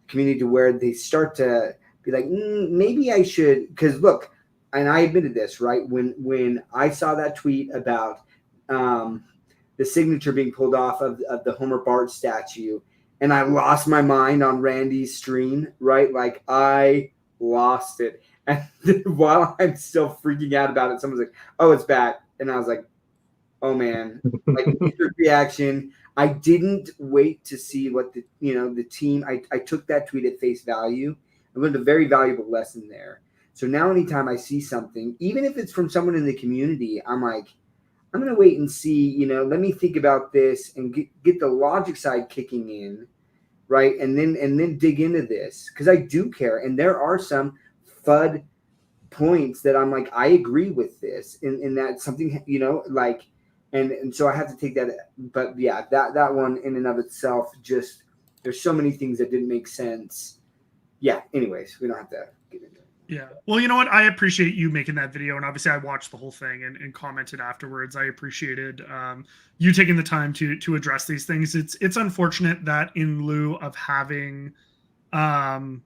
community to where they start to be like, maybe I should. Cause look, and I admitted this, right? When I saw that tweet about the signature being pulled off of the Homer Bart statue, and I lost my mind on Randy's stream, right? Like I lost it. And while I'm still freaking out about it, someone's like, oh, it's back. And I was like, oh man, like reaction. I didn't wait to see what the team, I took that tweet at face value. I learned a very valuable lesson there. So now anytime I see something, even if it's from someone in the community, I'm like, I'm going to wait and see, let me think about this and get the logic side kicking in, right? And then dig into this because I do care. And there are some FUD points that I'm like, I agree with this in that something, and so I have to take that. But yeah, that one in and of itself, just there's so many things that didn't make sense. Yeah. Anyways, we don't have to get into it. Yeah. Well, you know what? I appreciate you making that video. And obviously I watched the whole thing and commented afterwards. I appreciated you taking the time to address these things. It's unfortunate that in lieu of having other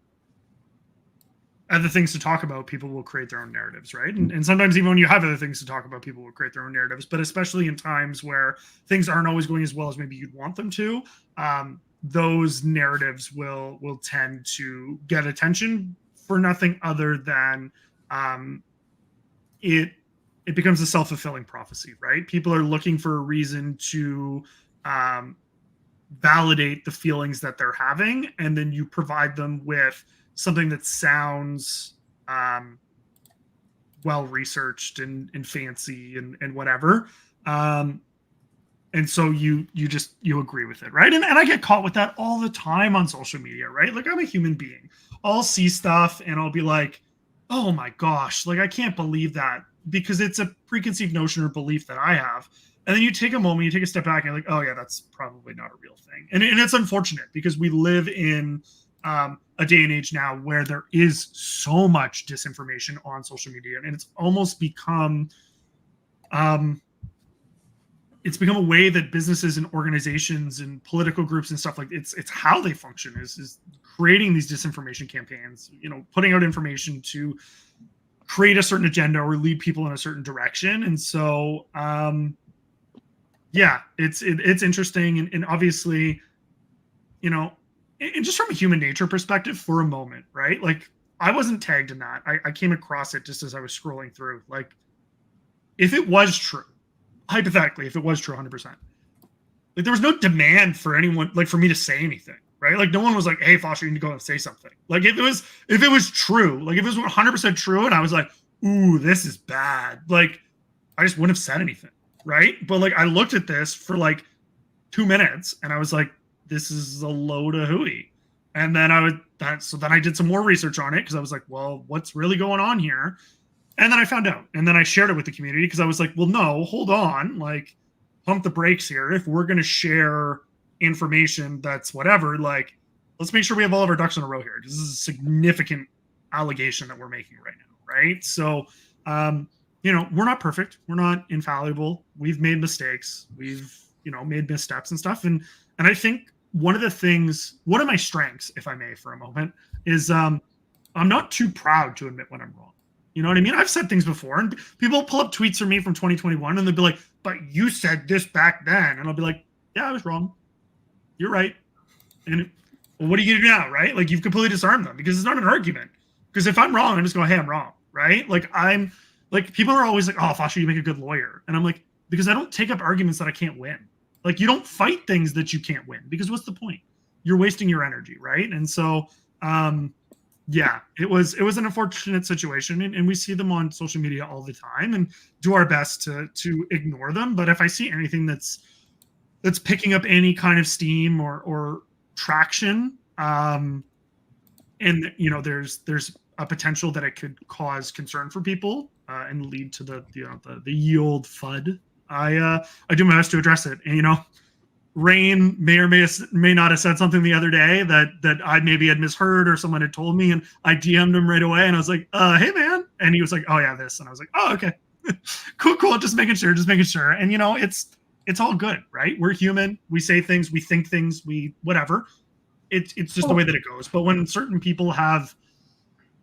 things to talk about, people will create their own narratives, right? And sometimes even when you have other things to talk about, people will create their own narratives. But especially in times where things aren't always going as well as maybe you'd want them to, those narratives will tend to get attention for nothing other than it becomes a self-fulfilling prophecy, right? People are looking for a reason to validate the feelings that they're having, and then you provide them with something that sounds well researched and fancy and whatever, and so you agree with it, right? And I get caught with that all the time on social media, right? Like, I'm a human being. I'll see stuff and I'll be like, oh my gosh, like, I can't believe that, because it's a preconceived notion or belief that I have. And then you take a moment, you take a step back, and you're like, oh yeah, that's probably not a real thing. And it's unfortunate because we live in a day and age now where there is so much disinformation on social media, and it's almost become a way that businesses and organizations and political groups and stuff, like, it's how they function is creating these disinformation campaigns, putting out information to create a certain agenda or lead people in a certain direction. And so yeah, it's interesting, and obviously, and just from a human nature perspective for a moment, right? Like, I wasn't tagged in that. I came across it just as I was scrolling through. Like, if it was true, hypothetically, if it was true 100%, like, there was no demand for anyone, like, for me to say anything, right? Like, no one was like, hey, Foster, you need to go and say something. Like, if it was true, like, if it was 100% true and I was like, ooh, this is bad, like, I just wouldn't have said anything, right? But, like, I looked at this for like 2 minutes and I was like, this is a load of hooey. And then then I did some more research on it because I was like, well, what's really going on here? And then I found out, and then I shared it with the community because I was like, well, no, hold on, like, pump the brakes here. If we're going to share information that's whatever, like, let's make sure we have all of our ducks in a row here. This is a significant allegation that we're making right now, right? So, we're not perfect. We're not infallible. We've made mistakes. We've, made missteps and stuff. And I think one of my strengths, if I may, for a moment, is I'm not too proud to admit when I'm wrong. You know what I mean? I've said things before, and people pull up tweets from me from 2021, and they'll be like, but you said this back then. And I'll be like, yeah, I was wrong. You're right. And what are you going to do now, right? Like, you've completely disarmed them, because it's not an argument. Because if I'm wrong, I'm just going, hey, I'm wrong, right? Like, people are always like, oh, Foster, you make a good lawyer. And I'm like, because I don't take up arguments that I can't win. Like, you don't fight things that you can't win, because what's the point? You're wasting your energy, right? And so, yeah, it was an unfortunate situation, and we see them on social media all the time, and do our best to ignore them. But if I see anything that's picking up any kind of steam or traction, and there's a potential that it could cause concern for people and lead to the yield FUD, I do my best to address it. And Rain may or may not have said something the other day that I maybe had misheard, or someone had told me, and I DM'd him right away, and I was like, hey man, and he was like, oh yeah, this, and I was like, oh okay, cool, just making sure, and it's all good, right? We're human, we say things, we think things, we whatever. It's just the way that it goes. But when certain people have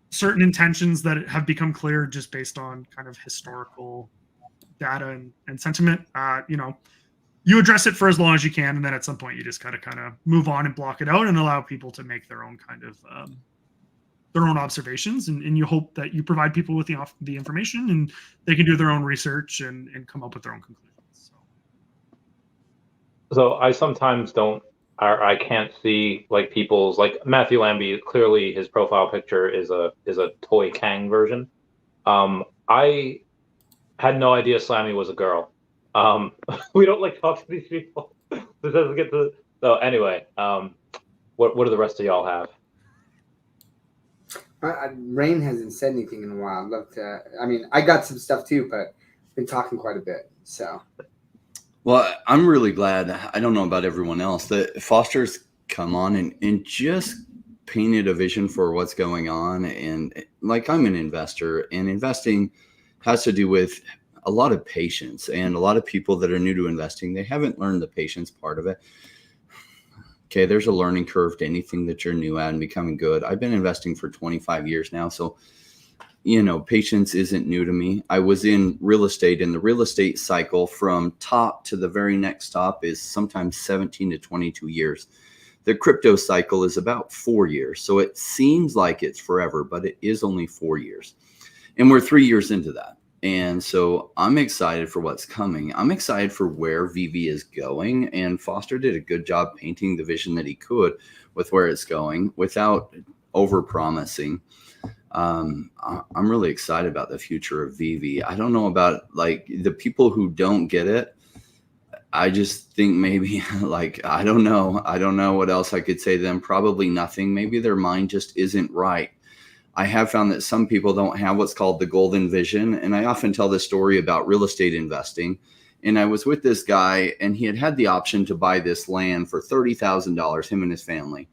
certain intentions that have become clear just based on kind of historical data and sentiment, you address it for as long as you can, and then at some point you just kind of move on and block it out and allow people to make their own kind of their own observations, and you hope that you provide people with the information, and they can do their own research and come up with their own conclusions. So I sometimes I can't see, like, people's, like, Matthew Lambie, clearly his profile picture is a toy Kang version. I had no idea Slammy was a girl. We don't like talk to these people. This doesn't get to. So anyway, what do the rest of y'all have? Rain hasn't said anything in a while. I'd love to. I mean, I got some stuff too, but been talking quite a bit. So, well, I'm really glad. I don't know about everyone else, that Foster's come on and just painted a vision for what's going on. And like, I'm an investor, and investing has to do with a lot of patience, and a lot of people that are new to investing, they haven't learned the patience part of it. Okay, there's a learning curve to anything that you're new at and becoming good. I've been investing for 25 years now, so patience isn't new to me. I was in real estate, and the real estate cycle from top to the very next stop is sometimes 17 to 22 years. The crypto cycle is about 4 years. So it seems like it's forever, but it is only 4 years. And we're 3 years into that. And so I'm excited for what's coming. I'm excited for where VeVe is going. And Foster did a good job painting the vision that he could with where it's going without over-promising. I'm really excited about the future of VeVe. I don't know about like the people who don't get it. I just think maybe like, I don't know what else I could say to them. Probably nothing. Maybe their mind just isn't right. I have found that some people don't have what's called the golden vision. And I often tell this story about real estate investing. And I was with this guy, and he had the option to buy this land for $30,000, him and his family.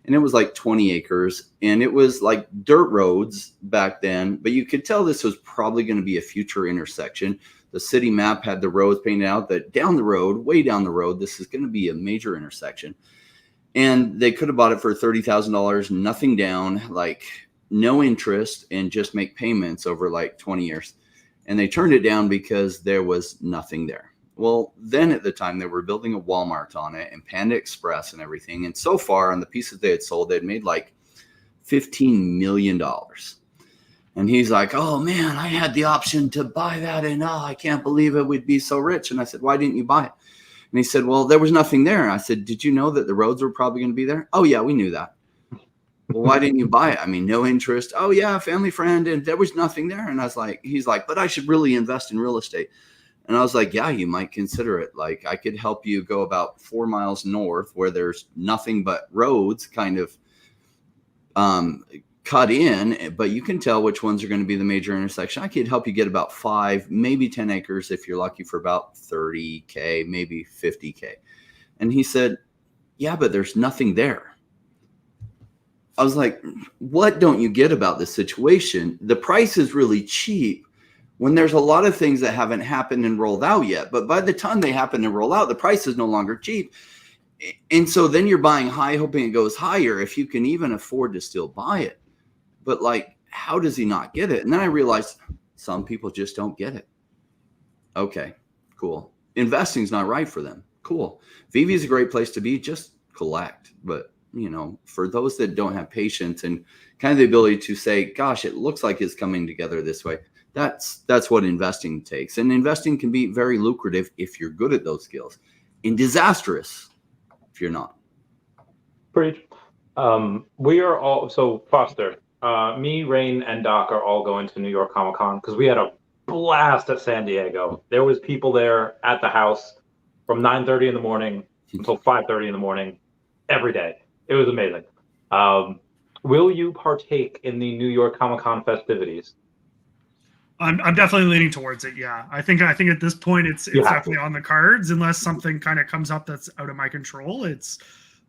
And it was like 20 acres, and it was like dirt roads back then, but you could tell this was probably going to be a future intersection. The city map had the roads painted out that down the road, way down the road, this is going to be a major intersection. And they could have bought it for $30,000, nothing down, like no interest, and just make payments over like 20 years. And they turned it down because there was nothing there. Well, then at the time they were building a Walmart on it and Panda Express and everything. And so far on the pieces they had sold, they'd made like $15 million. And he's like, oh man, I had the option to buy that. And I can't believe it would be so rich. And I said, why didn't you buy it? And he said, well, there was nothing there. I said, did you know that the roads were probably going to be there? Oh yeah, we knew that. Well, why didn't you buy it? I mean, no interest. Oh yeah, family friend. And there was nothing there. And I was like, he's like, but I should really invest in real estate. And I was like, yeah, you might consider it. Like, I could help you go about 4 miles north where there's nothing but roads kind of cut in, but you can tell which ones are going to be the major intersection. I could help you get about 5, maybe 10 acres if you're lucky for about 30K, maybe 50K. And he said, yeah, but there's nothing there. I was like, what don't you get about this situation? The price is really cheap when there's a lot of things that haven't happened and rolled out yet. But by the time they happen and roll out, the price is no longer cheap. And so then you're buying high, hoping it goes higher if you can even afford to still buy it. But like, how does he not get it? And then I realized some people just don't get it. Okay, cool. Investing's not right for them. Cool. VeVe is a great place to be. Just collect. But for those that don't have patience and kind of the ability to say, gosh, it looks like it's coming together this way. That's what investing takes. And investing can be very lucrative if you're good at those skills, and disastrous if you're not. Preach. We are all, so Foster, me, Rain, and Doc are all going to New York Comic Con because we had a blast at San Diego. There was people there at the house from 9:30 in the morning until 5:30 in the morning every day. It was amazing. Will you partake in the New York Comic Con festivities? I'm definitely leaning towards it. Yeah, I think at this point it's definitely on the cards unless something kind of comes up that's out of my control.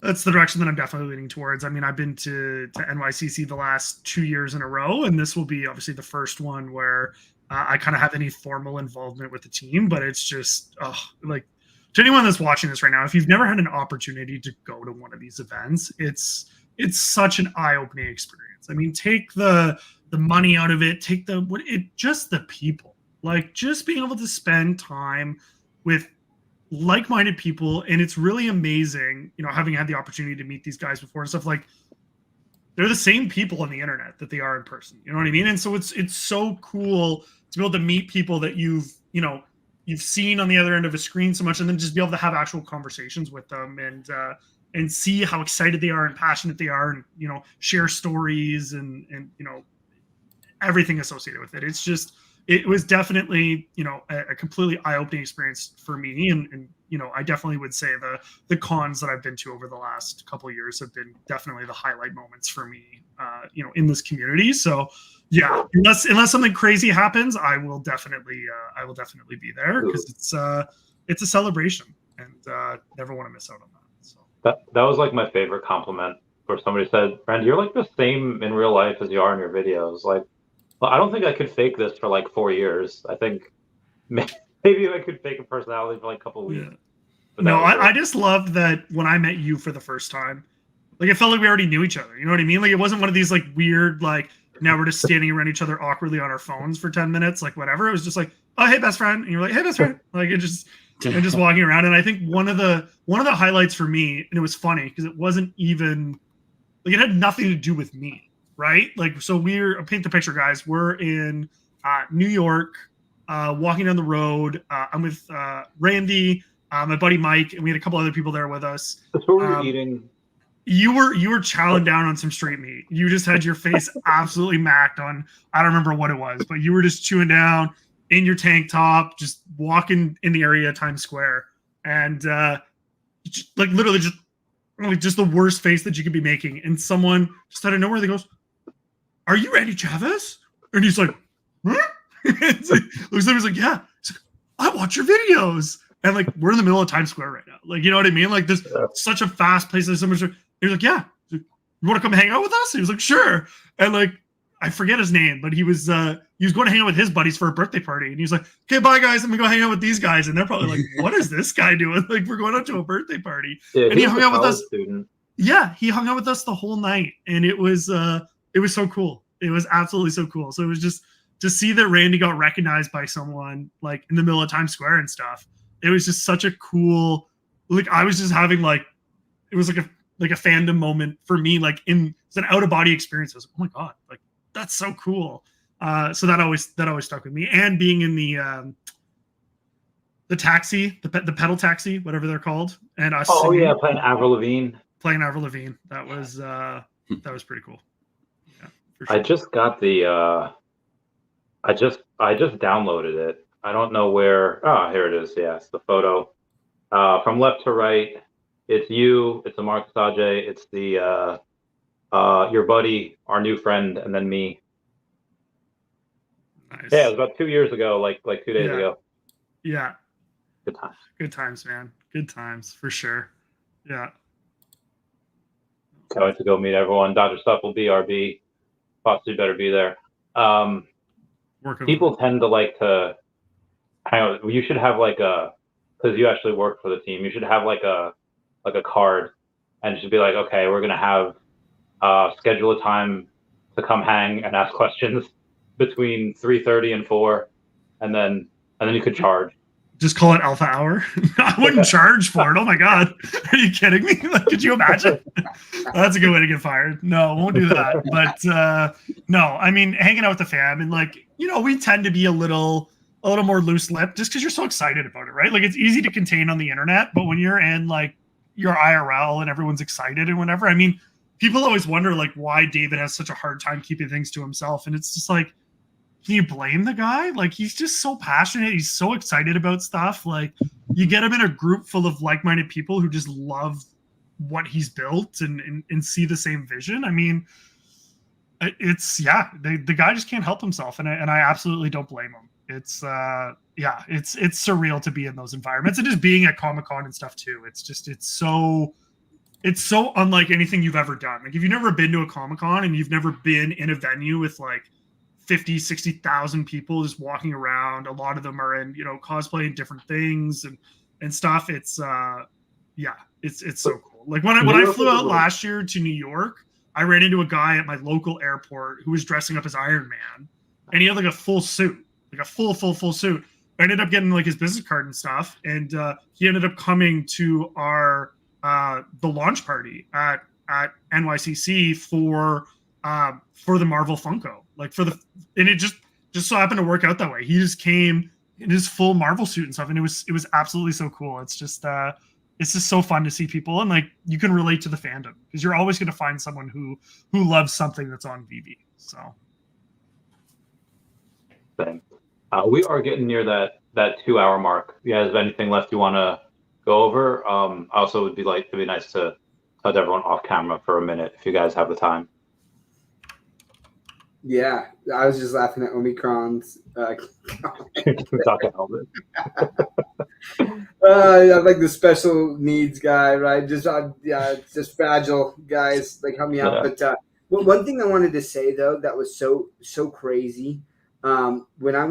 That's the direction that I'm definitely leaning towards. I mean, I've been to NYCC the last 2 years in a row, and this will be obviously the first one where I kind of have any formal involvement with the team. But it's just like, to anyone that's watching this right now, if you've never had an opportunity to go to one of these events, it's such an eye-opening experience. I mean, take the money out of it, just the people, like just being able to spend time with like-minded people. And it's really amazing, having had the opportunity to meet these guys before and stuff, like they're the same people on the internet that they are in person. You know what I mean? And so it's so cool to be able to meet people that you've seen on the other end of a screen so much, and then just be able to have actual conversations with them and see how excited they are and passionate they are, and share stories and everything associated with it. It was definitely, a completely eye-opening experience for me. And I definitely would say the cons that I've been to over the last couple of years have been definitely the highlight moments for me, in this community. So yeah, unless something crazy happens, I will definitely be there, because it's a celebration, and never want to miss out on that. So that was like my favorite compliment where somebody said, Randy, you're like the same in real life as you are in your videos. Like, well, I don't think I could fake this for like 4 years. I think maybe I could fake a personality for like a couple of weeks. Yeah. But No, I just loved that when I met you for the first time. Like, it felt like we already knew each other. You know what I mean? Like, it wasn't one of these like weird, like, now we're just standing around each other awkwardly on our phones for 10 minutes, like whatever. It was just like, oh, hey, best friend. And you're like, hey, best friend. Like, it just, and just walking around. And I think one of the highlights for me, and it was funny because it wasn't even, like, it had nothing to do with me, right? Like, so I'll paint the picture, guys. We're in New York, walking down the road. I'm with Randy, my buddy Mike, and we had a couple other people there with us. That's what we were eating. You were chowing down on some street meat. You just had your face absolutely macked on, I don't remember what it was, but you were just chewing down in your tank top, just walking in the area of Times Square. And like literally just the worst face that you could be making. And someone just out of nowhere, they goes, are you Randy Chavez? And he's like, huh? Looks at him, he's like, yeah. He's like, I watch your videos. And like, we're in the middle of Times Square right now. Like, you know what I mean? Like, this such a fast place. There's so much. He was like, yeah. Like, you want to come hang out with us? He was like, sure. And like, I forget his name, but he was going to hang out with his buddies for a birthday party. And he was like, okay, bye guys. I'm going to go hang out with these guys. And they're probably like, what is this guy doing? Like, we're going out to a birthday party. Yeah, and he hung out with us. Student. Yeah. He hung out with us the whole night. And it was so cool. It was absolutely so cool. So it was just to see that Randy got recognized by someone like in the middle of Times Square and stuff. It was just such a cool, like, I was just having like, it was like a fandom moment for me, like it's an out of body experience. I was like, oh my God, like that's so cool. So that always stuck with me. And being in the taxi, the pedal taxi, whatever they're called. And us playing Avril Lavigne. That was pretty cool. Yeah, for sure. I just got I just downloaded it. I don't know where. Oh, here it is. Yeah, it's the photo. From left to right, it's you. It's a Mark Sajay. It's the your buddy, our new friend, and then me. Nice. Yeah, it was about 2 years ago, like 2 days ago. Yeah. Good times. Good times, man. Good times for sure. Yeah. Can't wait to go meet everyone. Dr. Stuff will be RB. Possibly better be there. People tend to like to hang out. You should have like because you actually work for the team. You should have like a card, and just be like, okay, we're gonna have schedule a time to come hang and ask questions between 3:30 and 4, and then you could charge. Just call it Alpha Hour. I wouldn't charge for it. Oh my God. Are you kidding me? Like, could you imagine? That's a good way to get fired. No, won't do that. But no, I mean, hanging out with the fam and like, you know, we tend to be a little more loose lipped just because you're so excited about it, right? Like it's easy to contain on the internet, but when you're in like your IRL and everyone's excited and whatever, I mean, people always wonder like why David has such a hard time keeping things to himself. And it's just like, can you blame the guy? Like, he's just so passionate. He's so excited about stuff. Like, you get him in a group full of like-minded people who just love what he's built and see the same vision. I mean, it's, the guy just can't help himself. And I absolutely don't blame him. It's, it's surreal to be in those environments and just being at Comic-Con and stuff too. It's just, it's so unlike anything you've ever done. Like, if you've never been to a Comic-Con and you've never been in a venue with like 50, 60,000 people just walking around. A lot of them are in, you know, cosplaying different things and stuff. It's it's so cool. Like when I flew out last year to New York, I ran into a guy at my local airport who was dressing up as Iron Man, and he had like a full suit, like a full suit. I ended up getting like his business card and stuff, and he ended up coming to our the launch party at NYCC for the Marvel Funko, like and it just so happened to work out that way. He just came in his full Marvel suit and stuff, and it was absolutely so cool. It's just so fun to see people, and like you can relate to the fandom because you're always going to find someone who loves something that's on VeVe. So we are getting near that 2 hour mark. You guys have anything left you want to go over? Also, it'd be nice to let everyone off camera for a minute if you guys have the time. Yeah, I was just laughing at Omicron's. I'm like the special needs guy, right? Just just fragile guys, like help me out. Yeah. But one thing I wanted to say though that was so crazy, when I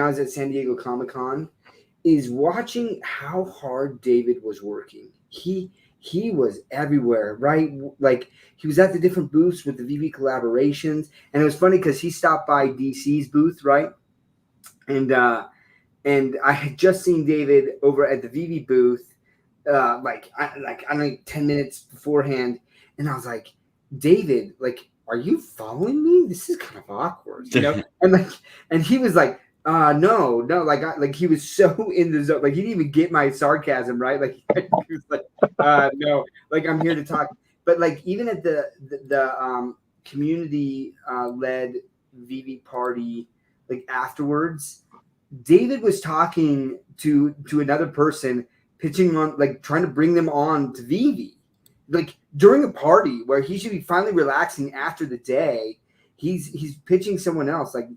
was at San Diego Comic-Con, is watching how hard David was working. He was everywhere, right? Like he was at the different booths with the VeVe collaborations, and it was funny because he stopped by DC's booth, right? And I had just seen David over at the VeVe booth, I don't know, 10 minutes beforehand, and I was like, David, like, are you following me? This is kind of awkward, you know? and he was like, no, like he was so in the zone, like he didn't even get my sarcasm, right? Like he was like, no, like I'm here to talk. But like even at the community led VeVe party, like afterwards, David was talking to another person, pitching on, like trying to bring them on to VeVe, like during a party where he should be finally relaxing after the day. He's pitching someone else. Like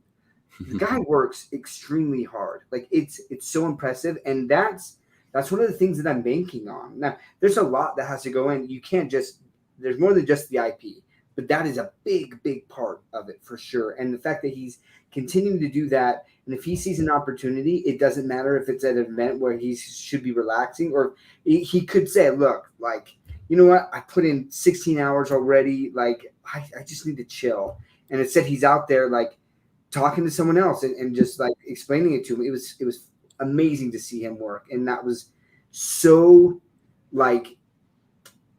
the guy works extremely hard. Like it's so impressive, and that's one of the things that I'm banking on. Now, there's a lot that has to go in. You can't just, there's more than just the IP, but that is a big part of it for sure. And the fact that he's continuing to do that, and if he sees an opportunity, it doesn't matter if it's at an event where he should be relaxing, or he could say, look, like, you know what, I put in 16 hours already, like I just need to chill. And instead he's out there like talking to someone else and just like explaining it to him. It was amazing to see him work, and that was so like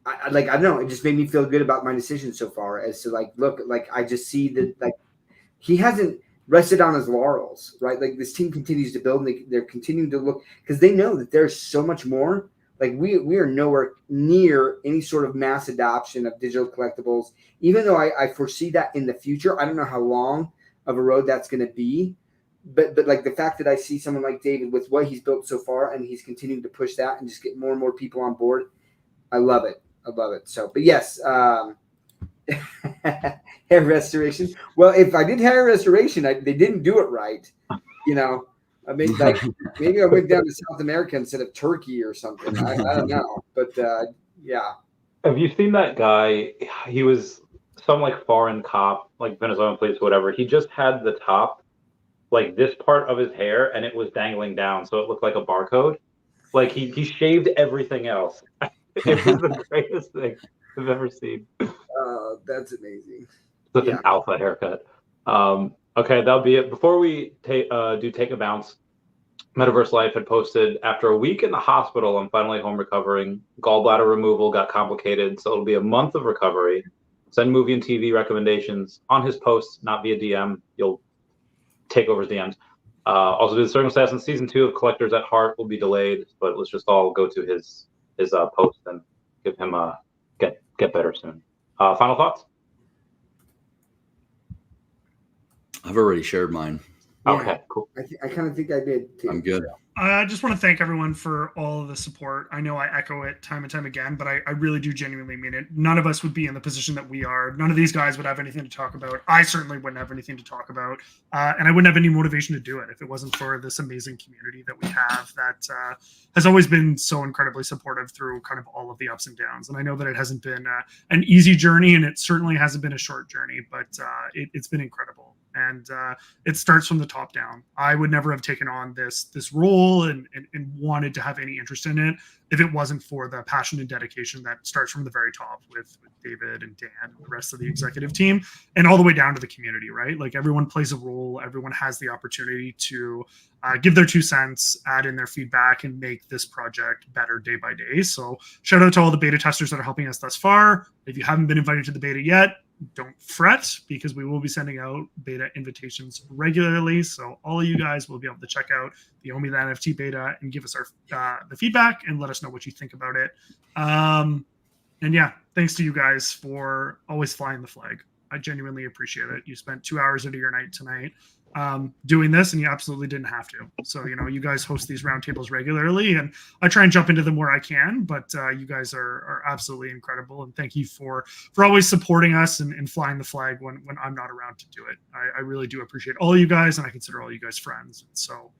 I don't know, it just made me feel good about my decision so far, as to like, look, like I just see that like he hasn't rested on his laurels, right? Like this team continues to build, and they're continuing to look, because they know that there's so much more. Like we are nowhere near any sort of mass adoption of digital collectibles, even though I foresee that in the future. I don't know how long of a road that's going to be, but like the fact that I see someone like David with what he's built so far, and he's continuing to push that and just get more and more people on board, I love it. So, but yes, hair restoration. Well, if I did hair restoration, they didn't do it right. You know, I mean, like maybe I went down to South America instead of Turkey or something. I don't know, but yeah. Have you seen that guy? He was some like foreign cop, like Venezuelan police, whatever. He just had the top, like this part of his hair, and it was dangling down, so it looked like a barcode. Like he shaved everything else. It was the greatest thing I've ever seen. That's amazing. Such an alpha haircut. Okay, that'll be it. Before we take a bounce, Metaverse Life had posted, after a week in the hospital, I'm finally home recovering. Gallbladder removal got complicated, so it'll be a month of recovery. Send movie and TV recommendations on his posts, not via DM. You'll take over his DMs. Also, the circumstance in season 2 of Collectors at Heart will be delayed, but let's just all go to his post and give him a get better soon. Final thoughts? I've already shared mine. Yeah, okay, cool. I kind of think I did too. I'm good. I just want to thank everyone for all of the support. I know I echo it time and time again, but I really do genuinely mean it. None of us would be in the position that we are. None of these guys would have anything to talk about. I certainly wouldn't have anything to talk about. And I wouldn't have any motivation to do it if it wasn't for this amazing community that we have that has always been so incredibly supportive through kind of all of the ups and downs. And I know that it hasn't been an easy journey, and it certainly hasn't been a short journey, but it's been incredible. And it starts from the top down. I would never have taken on this role and wanted to have any interest in it if it wasn't for the passion and dedication that starts from the very top with David and Dan and the rest of the executive team, and all the way down to the community, right? Like everyone plays a role. Everyone has the opportunity to give their 2 cents, add in their feedback, and make this project better day by day. So shout out to all the beta testers that are helping us thus far. If you haven't been invited to the beta yet, don't fret, because we will be sending out beta invitations regularly. So all of you guys will be able to check out the OMI NFT beta and give us the feedback and let us know what you think about it. And yeah, thanks to you guys for always flying the flag. I genuinely appreciate it. You spent 2 hours out of your night tonight doing this, and you absolutely didn't have to. So, you know, you guys host these roundtables regularly, and I try and jump into them where I can, but you guys are absolutely incredible. And thank you for always supporting us and flying the flag when I'm not around to do it. I really do appreciate all you guys, and I consider all you guys friends. And so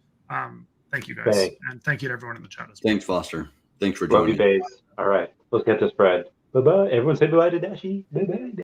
Thank you guys, Thanks. and thank you to everyone in the chat as well. Thanks, Foster. Thanks for Love you, joining. Base. All right, let's get this spread. Bye bye. Everyone say bye to Dashi. Bye bye.